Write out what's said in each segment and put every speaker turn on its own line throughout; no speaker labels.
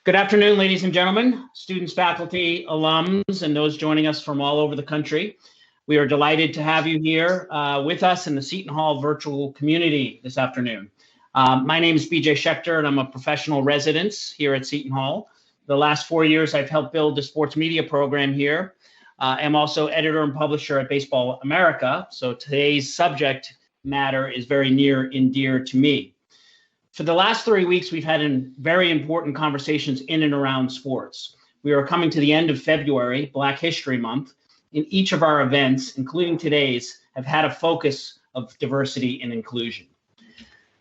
Good afternoon, ladies and gentlemen, students, faculty, alums, and those joining us from all over the country. We are delighted to have you here with us in the Seton Hall virtual community this afternoon. My name is B.J. Schecter, and I'm a professional resident here at Seton Hall. The last 4 years, I've helped build the sports media program here. I'm also editor and publisher at Baseball America, so today's subject matter is very near and dear to me. For the last 3 weeks, we've had very important conversations in and around sports. We are coming to the end of February, Black History Month, and each of our events, including today's, have had a focus of diversity and inclusion.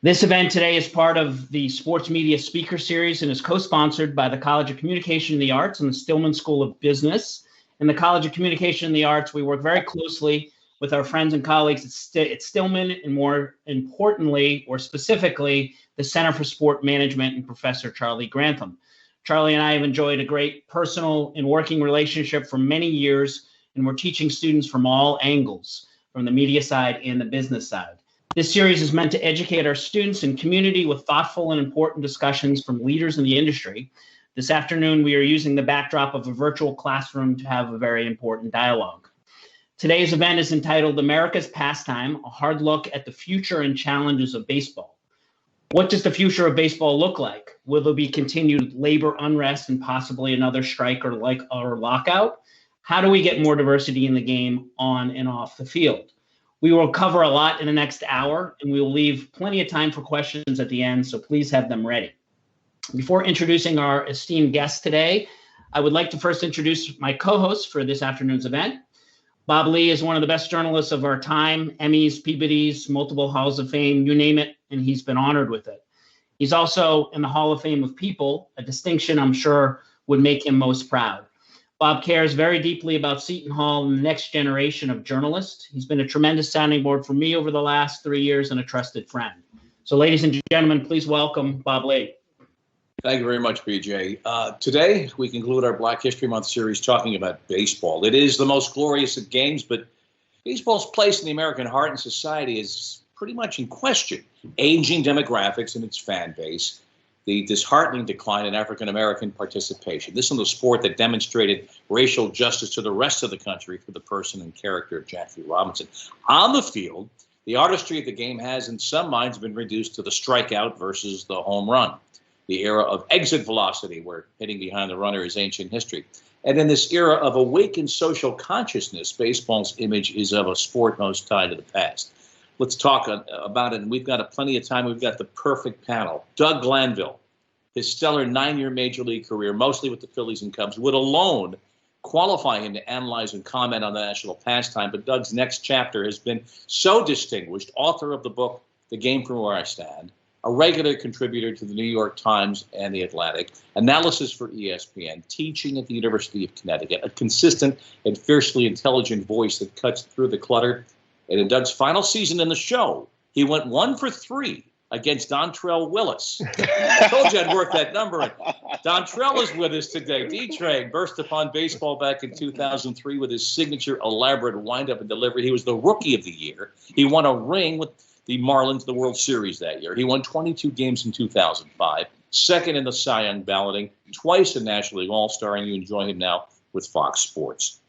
This event today is part of the Sports Media Speaker Series and is co-sponsored by the College of Communication and the Arts and the Stillman School of Business. In the College of Communication and the Arts, we work very closely with our friends and colleagues at Stillman, and more importantly, or specifically, the Center for Sport Management and Professor Charlie Grantham. Charlie and I have enjoyed a great personal and working relationship for many years, and we're teaching students from all angles, from the media side and the business side. This series is meant to educate our students and community with thoughtful and important discussions from leaders in the industry. This afternoon, we are using the backdrop of a virtual classroom to have a very important dialogue. Today's event is entitled America's Pastime, a hard look at the future and challenges of baseball. What does the future of baseball look like? Will there be continued labor unrest and possibly another strike or lockout? How do we get more diversity in the game on and off the field? We will cover a lot in the next hour, and we will leave plenty of time for questions at the end, so please have them ready. Before introducing our esteemed guests today, I would like to first introduce my co-hosts for this afternoon's event. Bob Ley is one of the best journalists of our time, Emmys, Peabody's, multiple Halls of Fame, you name it, and he's been honored with it. He's also in the Hall of Fame of People, a distinction I'm sure would make him most proud. Bob cares very deeply about Seton Hall and the next generation of journalists. He's been a tremendous sounding board for me over the last 3 years and a trusted friend. So ladies and gentlemen, please welcome Bob Ley.
Thank you very much, BJ. Today, we conclude our Black History Month series talking about baseball. It is the most glorious of games, but baseball's place in the American heart and society is pretty much in question. Aging demographics and its fan base, the disheartening decline in African-American participation. This is the sport that demonstrated racial justice to the rest of the country for the person and character of Jackie Robinson. On the field, the artistry of the game has, in some minds, been reduced to the strikeout versus the home run. The era of exit velocity, where hitting behind the runner is ancient history. And in this era of awakened social consciousness, baseball's image is of a sport most tied to the past. Let's talk about it, and we've got plenty of time. We've got the perfect panel. Doug Glanville, his stellar 9-year major league career, mostly with the Phillies and Cubs, would alone qualify him to analyze and comment on the national pastime. But Doug's next chapter has been so distinguished, author of the book, The Game from Where I Stand, a regular contributor to the New York Times and the Atlantic, analysis for ESPN, teaching at the University of Connecticut, a consistent and fiercely intelligent voice that cuts through the clutter. And in Doug's final season in the show, he went 1 for 3 against Dontrell Willis. I told you I'd work that number in. Dontrell is with us today. D-Train burst upon baseball back in 2003 with his signature elaborate windup and delivery. He was the Rookie of the Year. He won a ring with the Marlins, the World Series that year. He won 22 games in 2005, second in the Cy Young balloting, twice a National League All-Star, and you enjoy him now with Fox Sports.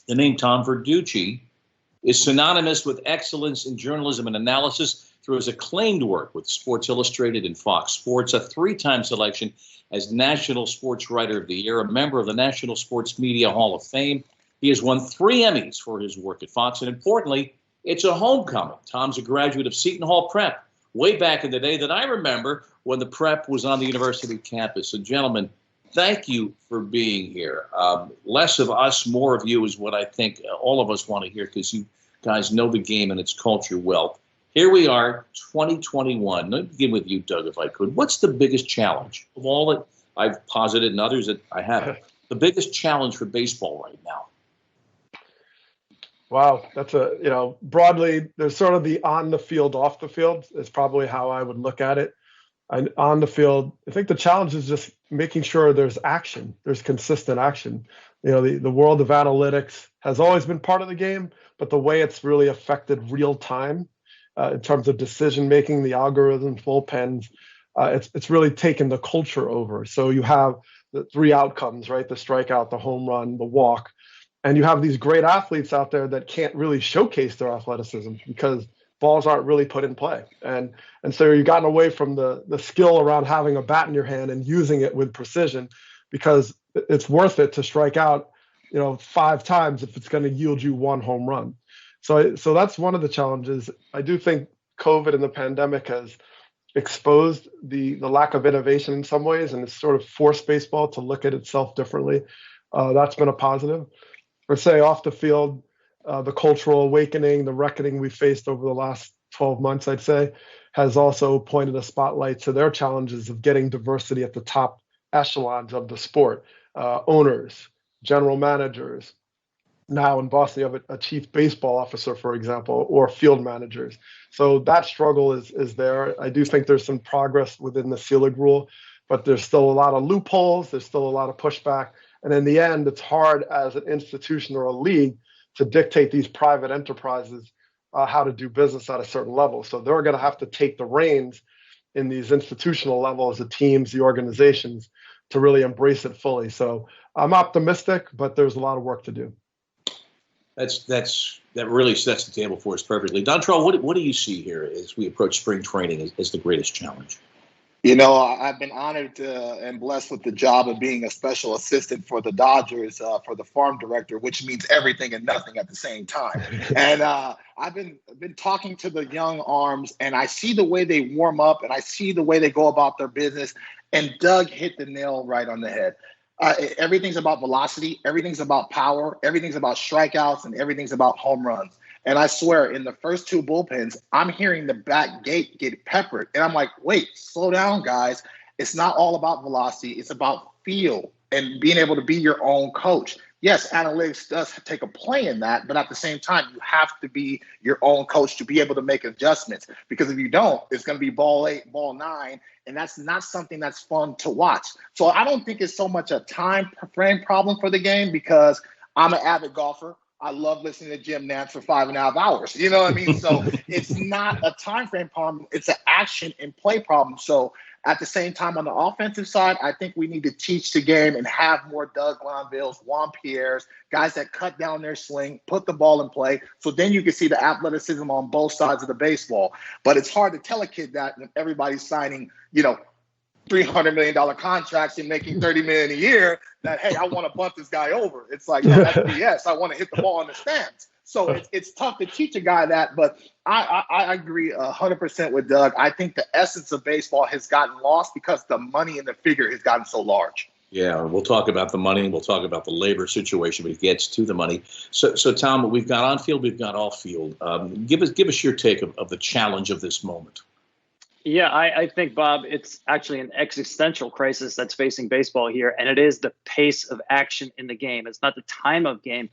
The name Tom Verducci is synonymous with excellence in journalism and analysis through his acclaimed work with Sports Illustrated and Fox Sports, a 3-time selection as National Sports Writer of the Year, a member of the National Sports Media Hall of Fame. He has won 3 Emmys for his work at Fox, and importantly, it's a homecoming. Tom's a graduate of Seton Hall Prep, way back in the day that I remember when the prep was on the university campus. So, gentlemen, thank you for being here. Less of us, more of you is what I think all of us want to hear, because you guys know the game and its culture well. Here we are, 2021. Let me begin with you, Doug, if I could. What's the biggest challenge of all that I've posited and others that I haven't? The biggest challenge for baseball right now?
Wow, that's broadly, there's sort of the on the field, off the field is probably how I would look at it. And on the field, I think the challenge is just making sure there's action, there's consistent action. The world of analytics has always been part of the game, but the way it's really affected real time in terms of decision making, the algorithms, bullpens, it's really taken the culture over. So you have the three outcomes, right? The strikeout, the home run, the walk. And you have these great athletes out there that can't really showcase their athleticism because balls aren't really put in play. And so you've gotten away from the skill around having a bat in your hand and using it with precision, because it's worth it to strike out, 5 times if it's going to yield you 1 home run. So that's one of the challenges. I do think COVID and the pandemic has exposed the lack of innovation in some ways, and it's sort of forced baseball to look at itself differently. That's been a positive. I'd say off the field, the cultural awakening, the reckoning we faced over the last 12 months, I'd say, has also pointed a spotlight to their challenges of getting diversity at the top echelons of the sport. Owners, general managers. Now in Boston, you have a chief baseball officer, for example, or field managers. So that struggle is there. I do think there's some progress within the Selig rule, but there's still a lot of loopholes. There's still a lot of pushback. And in the end, it's hard as an institution or a league to dictate these private enterprises how to do business at a certain level. So they're going to have to take the reins in these institutional levels, the teams, the organizations, to really embrace it fully. So I'm optimistic, but there's a lot of work to do.
That really sets the table for us perfectly. Dontrell, what do you see here as we approach spring training as the greatest challenge?
I've been honored and blessed with the job of being a special assistant for the Dodgers, for the farm director, which means everything and nothing at the same time. And I've been talking to the young arms, and I see the way they warm up, and I see the way they go about their business. And Doug hit the nail right on the head. Everything's about velocity, everything's about power, everything's about strikeouts, and everything's about home runs. And I swear, in the first 2 bullpens, I'm hearing the back gate get peppered. And I'm like, wait, slow down, guys. It's not all about velocity. It's about feel and being able to be your own coach. Yes, analytics does take a play in that, but at the same time, you have to be your own coach to be able to make adjustments. Because if you don't, it's going to be ball 8, ball 9, and that's not something that's fun to watch. So I don't think it's so much a time frame problem for the game, because I'm an avid golfer. I love listening to Jim Nantz for 5.5 hours. You know what I mean? So it's not a time frame problem. It's an action and play problem. So at the same time, on the offensive side, I think we need to teach the game and have more Doug Glanvilles, Juan Pierres, guys that cut down their swing, put the ball in play. So then you can see the athleticism on both sides of the baseball. But it's hard to tell a kid that when everybody's signing, $300 million contracts and making $30 million a year, that, hey, I want to bunt this guy over. It's like, no, that's BS. I want to hit the ball in the stands. So it's tough to teach a guy that, but I agree 100% with Doug. I think the essence of baseball has gotten lost because the money and the figure has gotten so large.
Yeah, we'll talk about the money, and we'll talk about the labor situation when it gets to the money. So Tom, we've got on field, we've got off field. Give us your take of the challenge of this moment.
Yeah, I think, Bob, it's actually an existential crisis that's facing baseball here, and it is the pace of action in the game. It's not the time of game.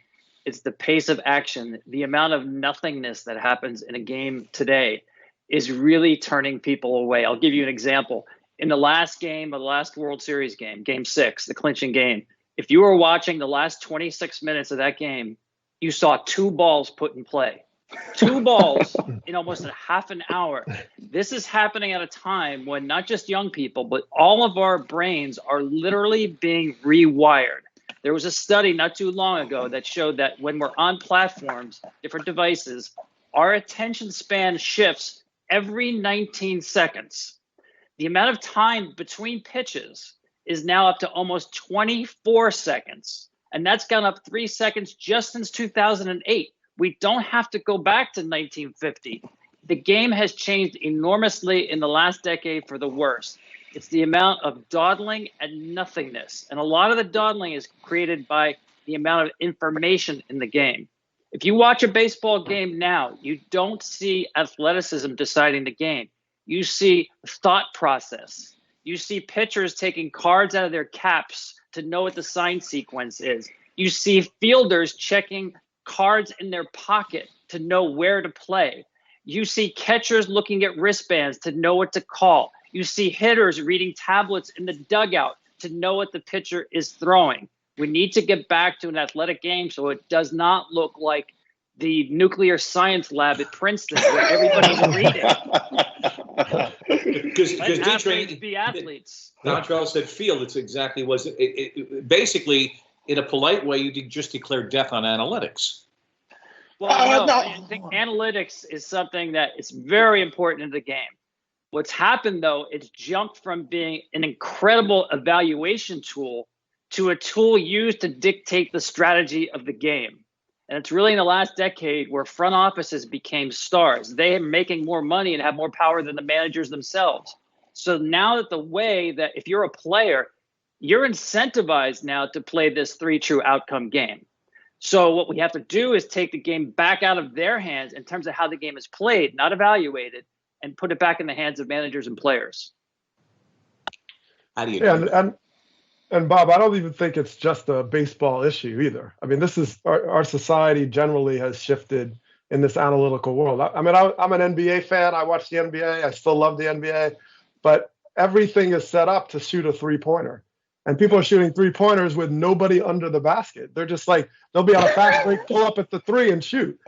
It's the pace of action. The amount of nothingness that happens in a game today is really turning people away. I'll give you an example. In the last game of the last World Series game, Game 6, the clinching game, if you were watching the last 26 minutes of that game, you saw 2 balls put in play. 2 balls in almost a half an hour. This is happening at a time when not just young people, but all of our brains are literally being rewired. There was a study not too long ago that showed that when we're on platforms, different devices, our attention span shifts every 19 seconds. The amount of time between pitches is now up to almost 24 seconds. And that's gone up 3 seconds just since 2008. We don't have to go back to 1950. The game has changed enormously in the last decade for the worse. It's the amount of dawdling and nothingness. And a lot of the dawdling is created by the amount of information in the game. If you watch a baseball game now, you don't see athleticism deciding the game. You see thought process. You see pitchers taking cards out of their caps to know what the sign sequence is. You see fielders checking cards in their pocket to know where to play. You see catchers looking at wristbands to know what to call. You see hitters reading tablets in the dugout to know what the pitcher is throwing. We need to get back to an athletic game so it does not look like the nuclear science lab at Princeton where everybody's reading.
Because
athletes be athletes.
Dontrell said field. It's exactly was basically in a polite way. You just declared death on analytics.
Well, no, I think analytics is something that is very important in the game. What's happened, though, it's jumped from being an incredible evaluation tool to a tool used to dictate the strategy of the game. And it's really in the last decade where front offices became stars. They are making more money and have more power than the managers themselves. So now that the way that if you're a player, you're incentivized now to play this 3 true outcome game. So what we have to do is take the game back out of their hands in terms of how the game is played, not evaluated, and put it back in the hands of managers and players.
How do you
And Bob, I don't even think it's just a baseball issue either. I mean, this is our society generally has shifted in this analytical world. I'm an NBA fan. I watch the NBA. I still love the NBA, but everything is set up to shoot a 3-pointer. And people are shooting 3-pointers with nobody under the basket. They're just like, they'll be on a fast break, pull up at the 3 and shoot.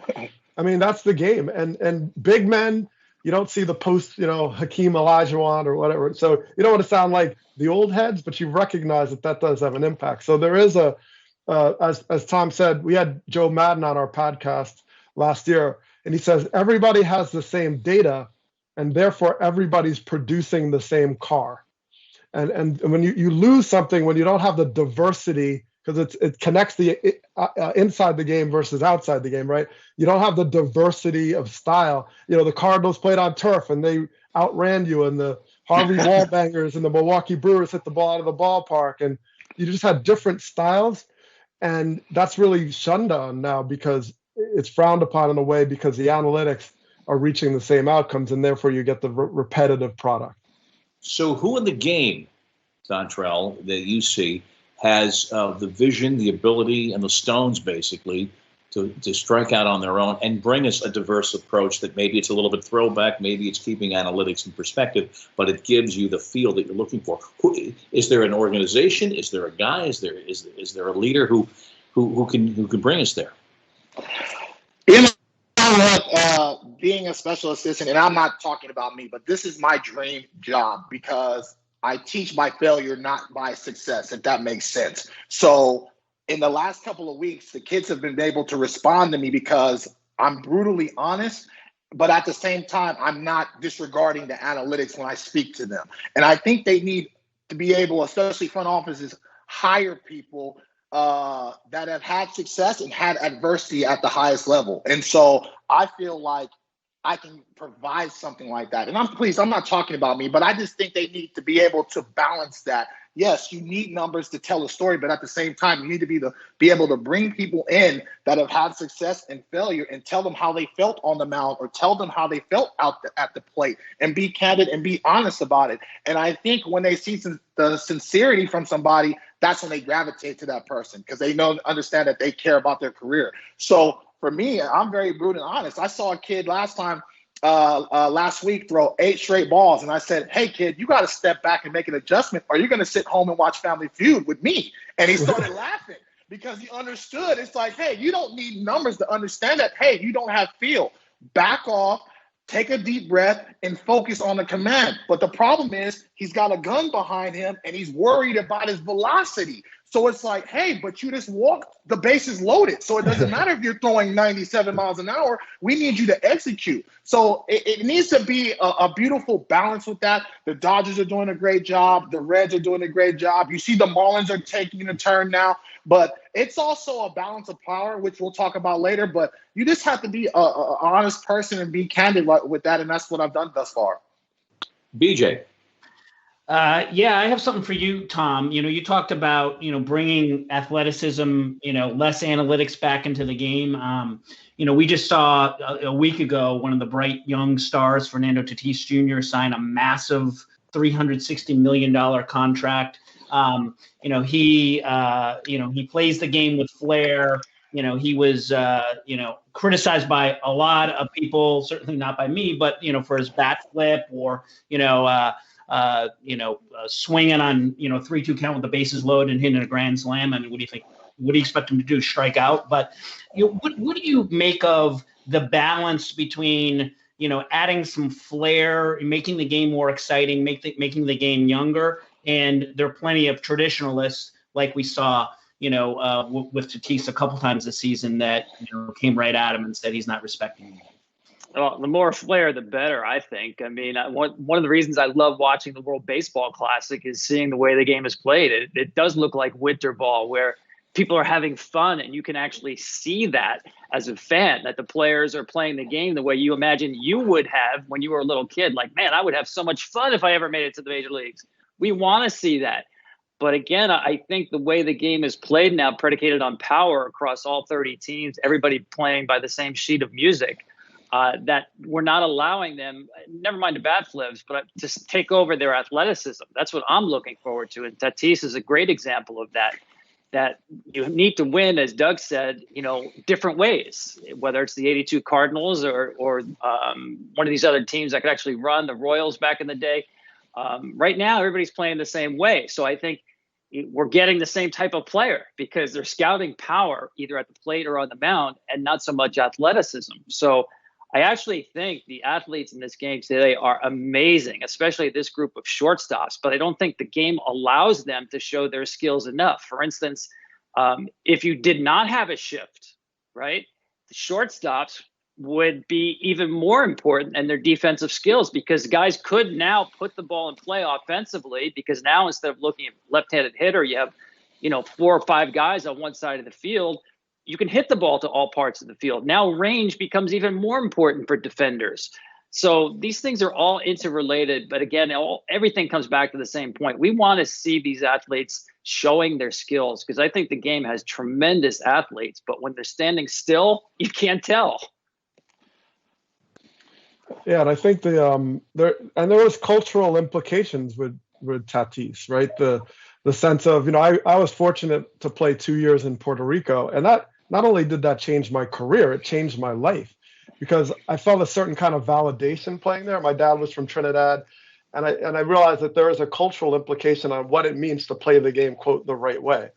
I mean, that's the game. And big men, you don't see the post, Hakeem Olajuwon or whatever. So you don't want to sound like the old heads, but you recognize that does have an impact. So there is as Tom said, we had Joe Madden on our podcast last year, and he says everybody has the same data, and therefore everybody's producing the same car. And when you lose something, when you don't have the diversity, because it connects the inside the game versus outside the game, right? You don't have the diversity of style. The Cardinals played on turf and they outran you, and the Harvey Wallbangers and the Milwaukee Brewers hit the ball out of the ballpark, and you just had different styles, and that's really shunned on now because it's frowned upon in a way because the analytics are reaching the same outcomes, and therefore you get the repetitive product.
So who in the game, Dontrell, that you see has the vision, the ability, and the stones, basically, to strike out on their own and bring us a diverse approach that maybe it's a little bit throwback, maybe it's keeping analytics in perspective, but it gives you the feel that you're looking for? Is there an organization? Is there a guy? Is there a leader who can bring us there?
Being a special assistant, and I'm not talking about me, but this is my dream job because I teach by failure, not by success, if that makes sense. So in the last couple of weeks, the kids have been able to respond to me because I'm brutally honest, but at the same time, I'm not disregarding the analytics when I speak to them. And I think they need to be able, especially front offices, hire people that have had success and had adversity at the highest level. And so I feel like I can provide something like that. And I'm not talking about me, but I just think they need to be able to balance that. Yes, you need numbers to tell a story, but at the same time, you need to be able to bring people in that have had success and failure and tell them how they felt on the mound or tell them how they felt at the plate and be candid and be honest about it. And I think when they see the sincerity from somebody, that's when they gravitate to that person because they understand that they care about their career. So for me, I'm very brutal and honest. I saw a kid last week throw 8 straight balls, and I said, "Hey, kid, you got to step back and make an adjustment, or you're going to sit home and watch Family Feud with me." And he started laughing because he understood. It's like, hey, you don't need numbers to understand that. Hey, you don't have feel. Back off, take a deep breath, and focus on the command. But the problem is he's got a gun behind him, and he's worried about his velocity. So it's like, hey, but you just walked, the bases loaded. So it doesn't matter if you're throwing 97 miles an hour. We need you to execute. So it needs to be a beautiful balance with that. The Dodgers are doing a great job. The Reds are doing a great job. You see the Marlins are taking a turn now. But it's also a balance of power, which we'll talk about later. But you just have to be an honest person and be candid with that. And that's what I've done thus far.
BJ.
Yeah, I have something for you, Tom. You talked about, bringing athleticism, less analytics back into the game. We just saw a week ago, one of the bright young stars, Fernando Tatis Jr., sign a massive $360 million contract. He plays the game with flair. He was, criticized by a lot of people, certainly not by me, but, for his bat flip or, swinging on, 3-2 count with the bases loaded and hitting a grand slam. And what do you think? What do you expect him to do? Strike out? But what do you make of the balance between, adding some flair, making the game more exciting, making the game younger. And there are plenty of traditionalists, like we saw, with Tatis a couple times this season, that came right at him and said he's not respecting the game.
Well, the more flair, the better, I think. I mean, one of the reasons I love watching the World Baseball Classic is seeing the way the game is played. It does look like winter ball, where people are having fun, and you can actually see that as a fan, that the players are playing the game the way you imagine you would have when you were a little kid. Like, man, I would have so much fun if I ever made it to the major leagues. We want to see that. But again, I think the way the game is played now, predicated on power across all 30 teams, everybody playing by the same sheet of music, that we're not allowing them, never mind the bat flips, but just take over their athleticism. That's what I'm looking forward to. And Tatis is a great example of that you need to win, as Doug said, different ways, whether it's the 82 Cardinals or one of these other teams that could actually run, the Royals back in the day. Right now, everybody's playing the same way. So I think we're getting the same type of player because they're scouting power either at the plate or on the mound and not so much athleticism. So I actually think the athletes in this game today are amazing, especially this group of shortstops, but I don't think the game allows them to show their skills enough. For instance, if you did not have a shift, right, the shortstops would be even more important in their defensive skills, because guys could now put the ball in play offensively, because now instead of looking at left-handed hitter, you have, 4 or 5 guys on one side of the field. You can hit the ball to all parts of the field. Now range becomes even more important for defenders. So these things are all interrelated. But again, everything comes back to the same point. We want to see these athletes showing their skills, because I think the game has tremendous athletes. But when they're standing still, you can't tell.
Yeah, and I think there was cultural implications with Tatis, right? The sense of, I was fortunate to play 2 years in Puerto Rico, and that not only did that change my career, it changed my life, because I felt a certain kind of validation playing there. My dad was from Trinidad, and I realized that there is a cultural implication on what it means to play the game, quote, the right way.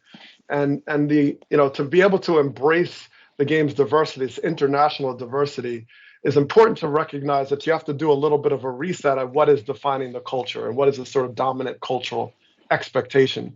And to be able to embrace the game's diversity, its international diversity, is important to recognize that you have to do a little bit of a reset of what is defining the culture and what is the sort of dominant cultural expectation.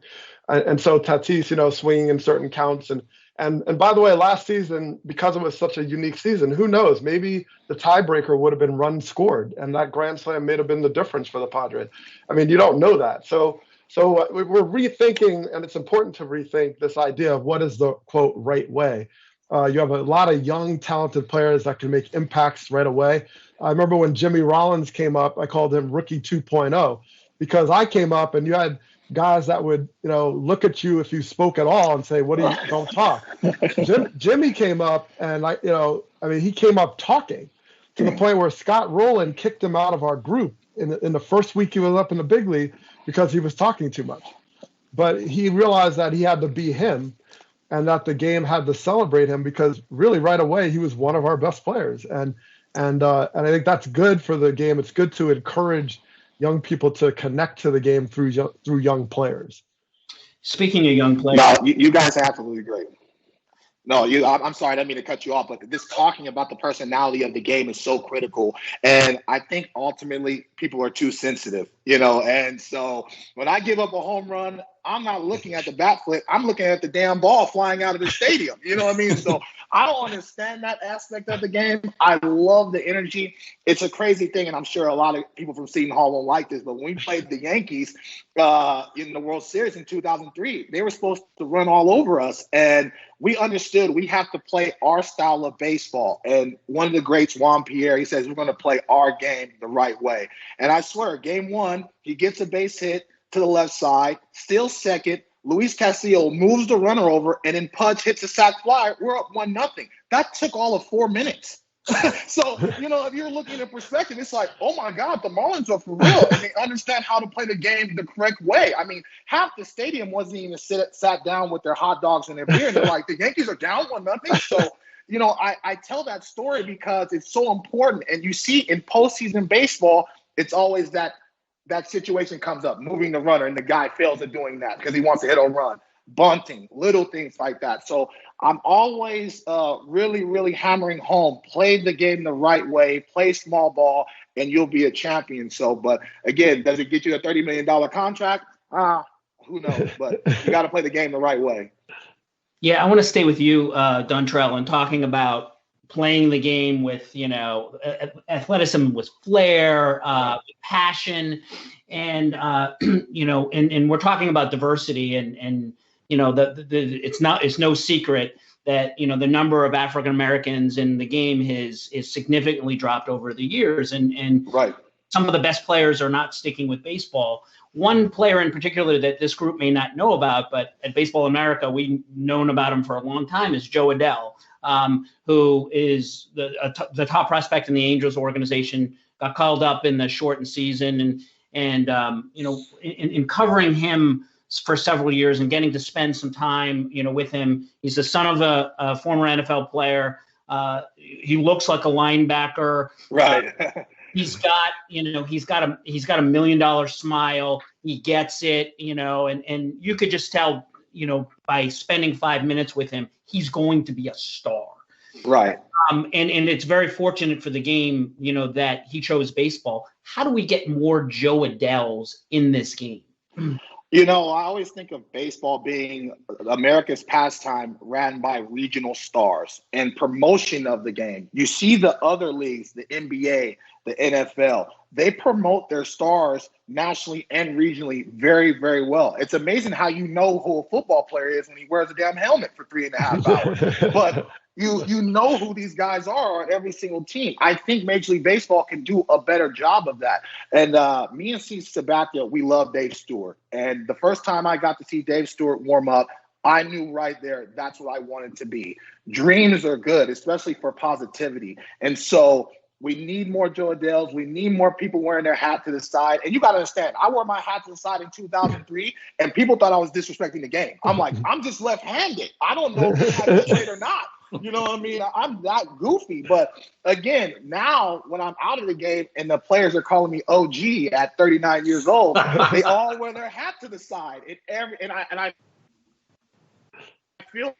And so Tatis, swinging in certain counts. And by the way, last season, because it was such a unique season, who knows, maybe the tiebreaker would have been runs scored, and that grand slam may have been the difference for the Padres. I mean, you don't know that. So we're rethinking, and it's important to rethink this idea of what is the, quote, right way. You have a lot of young, talented players that can make impacts right away. I remember when Jimmy Rollins came up, I called him Rookie 2.0, because I came up and you had guys that would, look at you if you spoke at all and say, "What are you? Don't talk." Jimmy came up and he came up talking to the point where Scott Rowland kicked him out of our group in the first week he was up in the big league because he was talking too much. But he realized that he had to be him, and that the game had to celebrate him, because really right away he was one of our best players. And I think that's good for the game. It's good to encourage young people to connect to the game through young players.
Speaking of young players,
no, you guys are absolutely great. No, I'm sorry, I didn't mean to cut you off, but this talking about the personality of the game is so critical. And I think ultimately people are too sensitive, and so when I give up a home run, I'm not looking at the bat flip. I'm looking at the damn ball flying out of the stadium. You know what I mean? So I don't understand that aspect of the game. I love the energy. It's a crazy thing, and I'm sure a lot of people from Seton Hall won't like this, but when we played the Yankees in the World Series in 2003, they were supposed to run all over us, and we understood we have to play our style of baseball. And one of the greats, Juan Pierre, he says we're going to play our game the right way. And I swear, game one, he gets a base hit to the left side, still second. Luis Castillo moves the runner over, and then Pudge hits a sac fly. We're up 1-0. That took all of 4 minutes. So, if you're looking at perspective, it's like, oh my God, the Marlins are for real, and they understand how to play the game the correct way. I mean, half the stadium wasn't even sat down with their hot dogs and their beer, and they're like, the Yankees are down 1-0. So, I tell that story because it's so important. And you see in postseason baseball, it's always that situation comes up, moving the runner, and the guy fails at doing that because he wants to hit a run. bunting, little things like that. So I'm always really, really hammering home, play the game the right way, play small ball, and you'll be a champion. So, but again, does it get you a $30 million contract? Who knows? But you got to play the game the right way.
Yeah, I want to stay with you, Dontrell, and talking about playing the game with, athleticism, with flair, passion, and and we're talking about diversity, and it's no secret that the number of African Americans in the game is significantly dropped over the years, and
right.
Some of the best players are not sticking with baseball. One player in particular that this group may not know about, but at Baseball America, we've known about him for a long time, is Jo Adell, who is the top prospect in the Angels organization, got called up in the shortened season, and in covering him for several years and getting to spend some time, with him. He's the son of a former NFL player. He looks like a linebacker.
Right.
He's got a $1 million smile. He gets it, and you could just tell, by spending 5 minutes with him, he's going to be a star.
Right.
And it's very fortunate for the game, that he chose baseball. How do we get more Jo Adells in this game?
I always think of baseball being America's pastime ran by regional stars and promotion of the game. You see the other leagues, the NBA, the NFL, they promote their stars nationally and regionally very, very well. It's amazing how you know who a football player is when he wears a damn helmet for 3.5 hours. But you know who these guys are on every single team. I think Major League Baseball can do a better job of that. And me and Steve Sabathia, we love Dave Stewart. And the first time I got to see Dave Stewart warm up, I knew right there that's what I wanted to be. Dreams are good, especially for positivity. And so we need more Jo Adells. We need more people wearing their hat to the side. And you got to understand, I wore my hat to the side in 2003, and people thought I was disrespecting the game. I'm like, I'm just left-handed. I don't know if I can or not. You know what I mean? I'm that goofy. But again, now when I'm out of the game and the players are calling me OG at 39 years old, they all wear their hat to the side. And I feel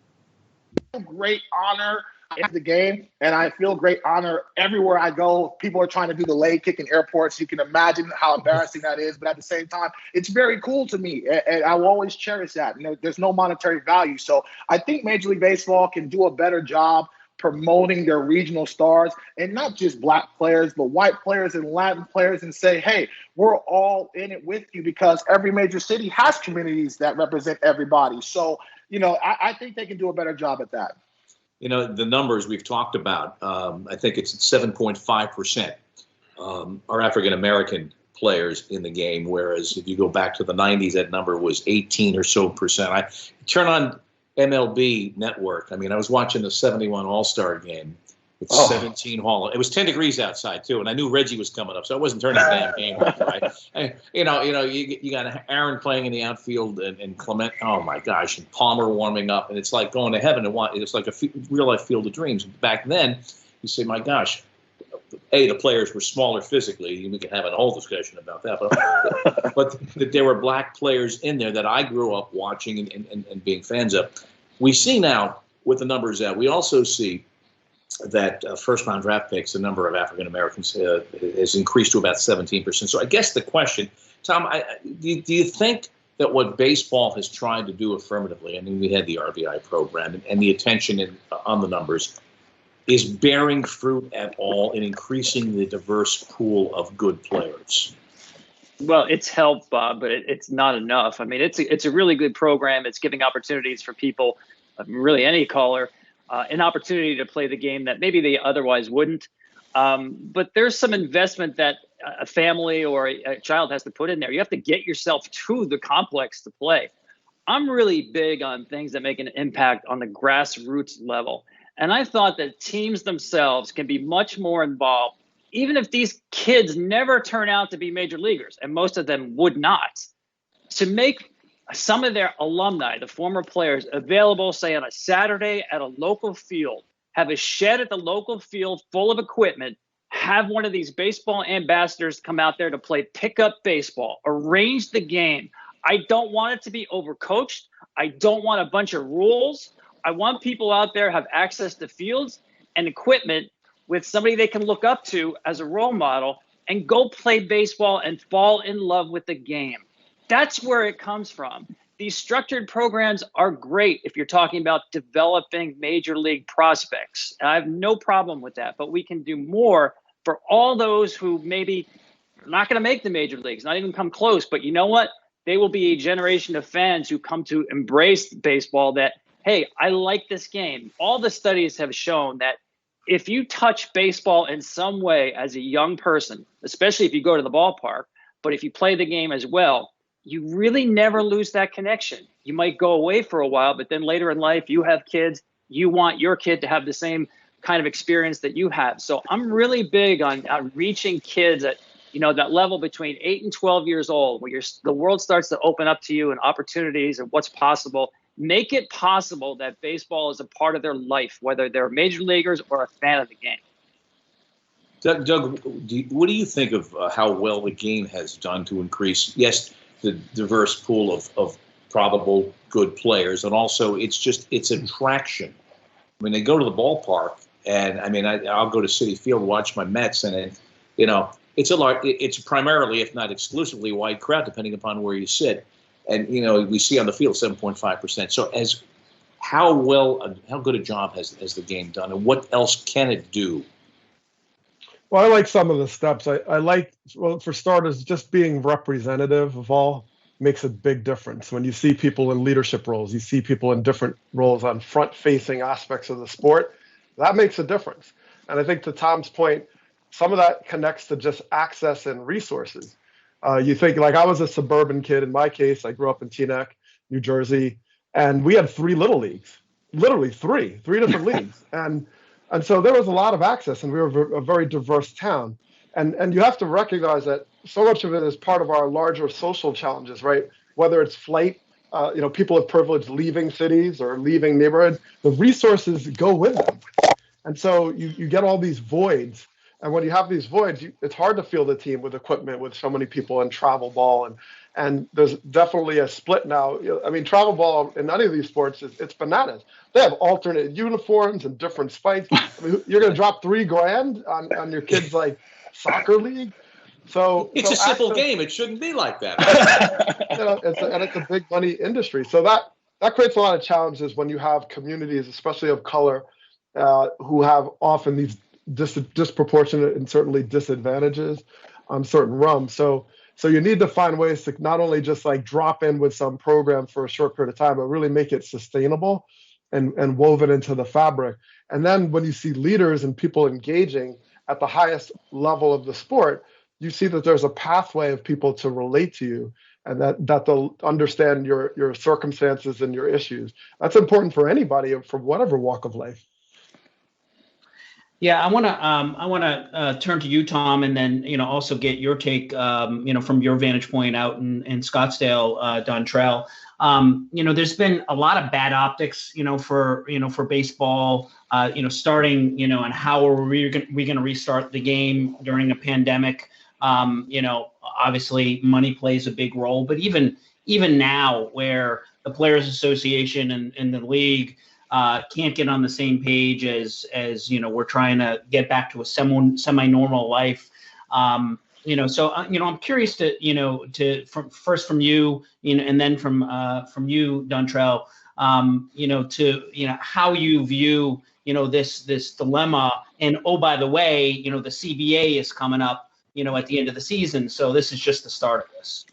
great honor in the game, and I feel great honor everywhere I go. People are trying to do the leg kick in airports. You can imagine how embarrassing that is, but at the same time, it's very cool to me, and I will always cherish that. There's no monetary value. So I think Major League Baseball can do a better job promoting their regional stars, and not just black players, but white players and Latin players, and say, hey, we're all in it with you, because every major city has communities that represent everybody. So, I think they can do a better job at that.
The numbers we've talked about, I think it's 7.5% are African-American players in the game, whereas if you go back to the 90s, that number was 18 or so percent. I turn on MLB Network. I was watching the 71 All-Star game with 17 Hall. It was 10 degrees outside, too, and I knew Reggie was coming up, so I wasn't turning the damn game off, right? You got Aaron playing in the outfield and Clement, oh, my gosh, and Palmer warming up, and it's like going to heaven. It's like a real-life field of dreams. Back then, you say, my gosh, the players were smaller physically. We can have a whole discussion about that. But there were black players in there that I grew up watching and being fans of. We see now, with the numbers out, we also see that first-round draft picks, the number of African Americans has increased to about 17%. So I guess the question, Tom, do you think that what baseball has tried to do affirmatively, we had the RBI program and the attention on the numbers, is bearing fruit at all in increasing the diverse pool of good players?
Well, it's helped, Bob, but it's not enough. It's a really good program. It's giving opportunities for people, really any caller, an opportunity to play the game that maybe they otherwise wouldn't. But there's some investment that a family or a child has to put in there. You have to get yourself to the complex to play. I'm really big on things that make an impact on the grassroots level. And I thought that teams themselves can be much more involved, even if these kids never turn out to be major leaguers, and most of them would not, to make some of their alumni, the former players, available, say, on a Saturday at a local field, have a shed at the local field full of equipment, have one of these baseball ambassadors come out there to play pickup baseball, arrange the game. I don't want it to be overcoached. I don't want a bunch of rules. I want people out there have access to fields and equipment with somebody they can look up to as a role model and go play baseball and fall in love with the game. That's where it comes from. These structured programs are great if you're talking about developing major league prospects. And I have no problem with that, but we can do more for all those who maybe are not going to make the major leagues, not even come close. But you know what? They will be a generation of fans who come to embrace baseball that, hey, I like this game. All the studies have shown that if you touch baseball in some way as a young person, especially if you go to the ballpark, but if you play the game as well, you really never lose that connection. You might go away for a while, but then later in life, you have kids, you want your kid to have the same kind of experience that you have. So I'm really big on reaching kids at, that level between 8 and 12 years old, where the world starts to open up to you and opportunities and what's possible. Make it possible that baseball is a part of their life, whether they're major leaguers or a fan of the game.
Doug, what do you think of how well the game has done to increase, yes, the diverse pool of probable good players, and also its attraction? I mean, they go to the ballpark, and I'll go to Citi Field, watch my Mets, and it's primarily, if not exclusively, white crowd, depending upon where you sit. And, we see on the field 7.5%. So how good a job has the game done, and what else can it do?
Well, I like some of the steps. I like, well, for starters, just being representative of all makes a big difference. When you see people in leadership roles, you see people in different roles on front-facing aspects of the sport, that makes a difference. And I think to Tom's point, some of that connects to just access and resources. You think, like, I was a suburban kid. In my case, I grew up in Teaneck, New Jersey, and we had 3 little leagues, literally three different leagues. And so there was a lot of access, and we were a very diverse town. And you have to recognize that so much of it is part of our larger social challenges, right? Whether it's flight, people of privilege leaving cities or leaving neighborhoods, the resources go with them. And so you get all these voids. And when you have these voids, it's hard to field a team with equipment with so many people and travel ball. And there's definitely a split now. Travel ball in any of these sports, it's bananas. They have alternate uniforms and different spikes. You're going to drop $3,000 on your kids' soccer league. So
it's a simple game. It shouldn't be like that.
It's a big money industry. So that creates a lot of challenges when you have communities, especially of color, who have often these disproportionate and certainly disadvantages on certain realms. So you need to find ways to not only just drop in with some program for a short period of time, but really make it sustainable and woven into the fabric. And then when you see leaders and people engaging at the highest level of the sport, you see that there's a pathway of people to relate to you, and that they'll understand your circumstances and your issues. That's important for anybody from whatever walk of life.
Yeah, I want to turn to you, Tom, and then also get your take, from your vantage point out in Scottsdale, Dontrell. There's been a lot of bad optics, for baseball, starting, and how are we going to restart the game during a pandemic? Obviously money plays a big role, but even now, where the Players Association and the league can't get on the same page as we're trying to get back to a semi-normal life. So I'm curious to first from you, and then from you, Dontrell, how you view this dilemma. And oh, by the way, the CBA is coming up at the end of the season, so this is just the start of this.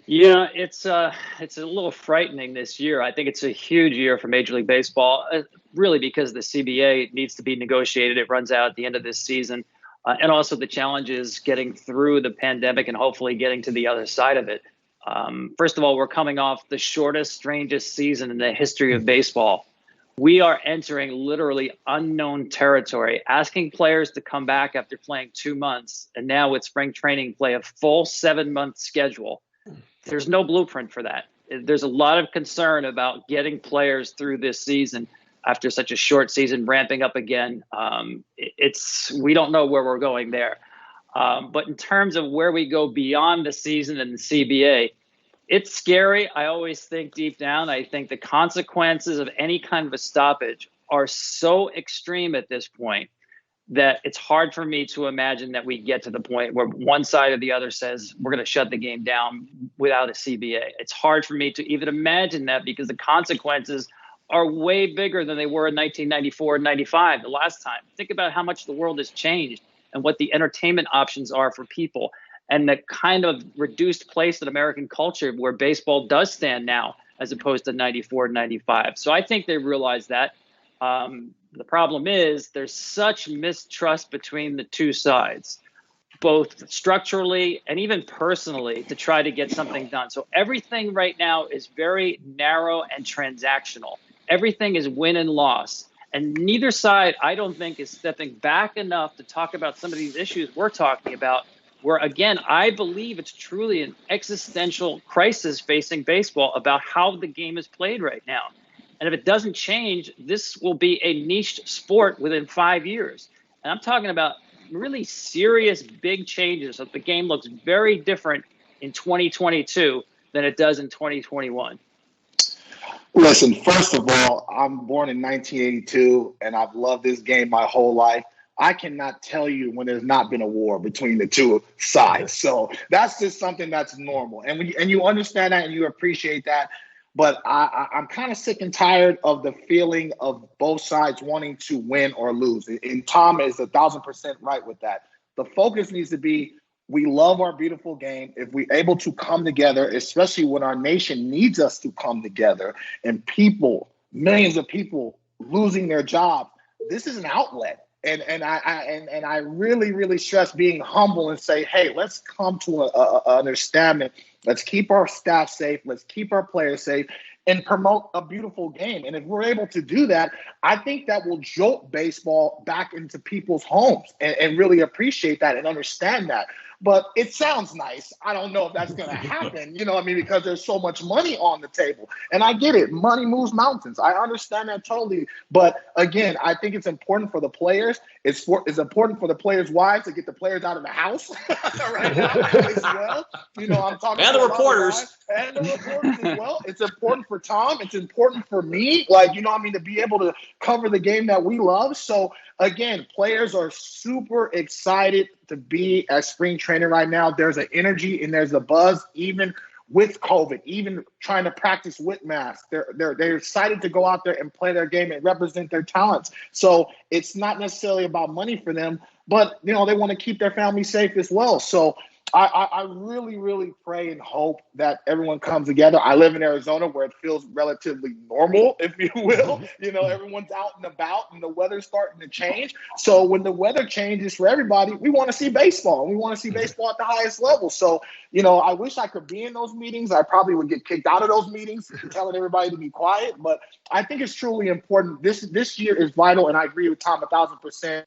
Yeah, it's a little frightening this year. I think it's a huge year for Major League Baseball, really because the CBA needs to be negotiated. It runs out at the end of this season. And also the challenge is getting through the pandemic and hopefully getting to the other side of it. First of all, we're coming off the shortest, strangest season in the history of baseball. We are entering literally unknown territory, asking players to come back after playing 2 months, and now with spring training play a full 7-month schedule. There's no blueprint for that. There's a lot of concern about getting players through this season after such a short season, ramping up again. We don't know where we're going there. But in terms of where we go beyond the season and the CBA, it's scary. I always think deep down, I think the consequences of any kind of a stoppage are so extreme at this point that it's hard for me to imagine that we get to the point where one side or the other says we're going to shut the game down without a CBA. It's hard for me to even imagine that because the consequences are way bigger than they were in 1994 and 95, the last time. Think about how much the world has changed and what the entertainment options are for people and the kind of reduced place in American culture where baseball does stand now as opposed to 94 and 95. So I think they realize that. The problem is there's such mistrust between the two sides, both structurally and even personally, to try to get something done. So everything right now is very narrow and transactional. Everything is win and loss. And neither side, I don't think, is stepping back enough to talk about some of these issues we're talking about, where, again, I believe it's truly an existential crisis facing baseball about how the game is played right now. And if it doesn't change, this will be a niche sport within 5 years. And I'm talking about really serious, big changes. So the game looks very different in 2022 than it does in 2021.
Listen, first of all, I'm born in 1982, and I've loved this game my whole life. I cannot tell you when there's not been a war between the two sides. So that's just something that's normal. And you understand that and you appreciate that. But I'm kind of sick and tired of the feeling of both sides wanting to win or lose. And Tom is 1,000% right with that. The focus needs to be, we love our beautiful game. If we're able to come together, especially when our nation needs us to come together, and people, millions of people losing their jobs, this is an outlet. And I really, really stress being humble and say, hey, let's come to an understanding. Let's keep our staff safe. Let's keep our players safe and promote a beautiful game. And if we're able to do that, I think that will jolt baseball back into people's homes and really appreciate that and understand that. But it sounds nice. I don't know if that's going to happen, you know what I mean, because there's so much money on the table. And I get it. Money moves mountains. I understand that totally. But again, I think it's important for the players. It's important for the players' wives to get the players out of the house right now as well. You know, I'm talking
and the reporters.
And the reporters as well. It's important for Tom. It's important for me, like, you know what I mean, to be able to cover the game that we love. So again, players are super excited to be at spring training right now. There's an energy and there's a buzz, even with COVID, even trying to practice with masks. They're excited to go out there and play their game and represent their talents. So it's not necessarily about money for them, but you know, they want to keep their family safe as well. So I really, really pray and hope that everyone comes together. I live in Arizona where it feels relatively normal, if you will. You know, everyone's out and about and the weather's starting to change. So when the weather changes for everybody, we want to see baseball. And we want to see baseball at the highest level. So, you know, I wish I could be in those meetings. I probably would get kicked out of those meetings telling everybody to be quiet. But I think it's truly important. This year is vital. And I agree with Tom 1,000%.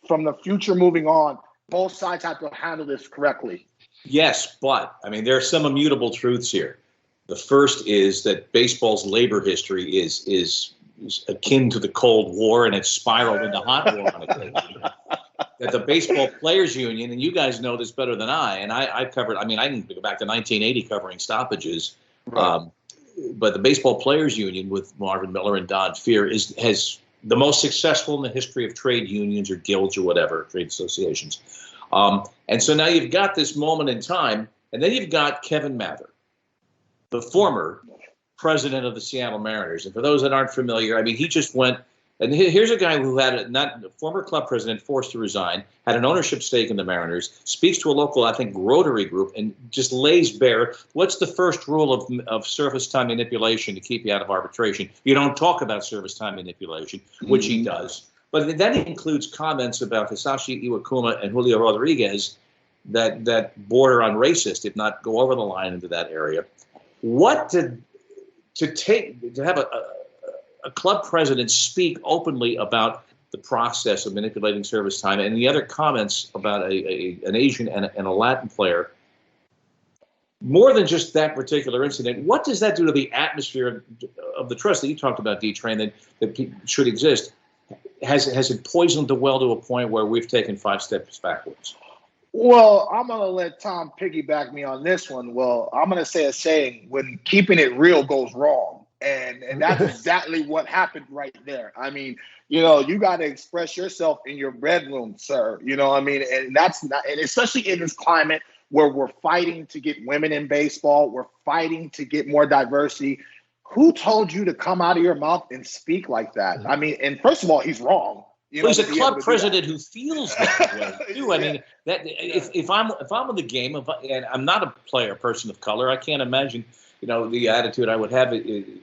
From the future moving on, both sides have to handle this correctly.
Yes, but, I mean, there are some immutable truths here. The first is that baseball's labor history is akin to the Cold War, and it's spiraled into hot war on occasion. That the Baseball Players Union, and you guys know this better than I, and I've covered, I mean, I can go back to 1980 covering stoppages, right. But the Baseball Players Union with Marvin Miller and Don Fehr has the most successful in the history of trade unions or guilds or whatever, trade associations. And so now you've got this moment in time, and then you've got Kevin Mather, the former president of the Seattle Mariners. And for those that aren't familiar, I mean, he just went, and here's a guy who had a former club president forced to resign, had an ownership stake in the Mariners, speaks to a local, I think, Rotary group, and just lays bare what's the first rule of service time manipulation to keep you out of arbitration. You don't talk about service time manipulation, which he does. But that includes comments about Hisashi Iwakuma and Julio Rodriguez that border on racist, if not go over the line into that area. What to have a club president speak openly about the process of manipulating service time and the other comments about an Asian and a Latin player, more than just that particular incident, what does that do to the atmosphere of the trust that you talked about, D-Train, that should exist? Has it poisoned the well to a point where we've taken 5 steps backwards?
Well, I'm going to let Tom piggyback me on this one. Well, I'm going to say a saying, when keeping it real goes wrong. And that's exactly what happened right there. I mean, you got to express yourself in your bedroom, sir. You know what I mean? And that's not, and especially in this climate where we're fighting to get women in baseball, we're fighting to get more diversity. Who told you to come out of your mouth and speak like that? I mean, and first of all, he's wrong.
He's a club president who feels that way too. I mean, that if I'm in the game, and I'm not a person of color, I can't imagine, the attitude I would have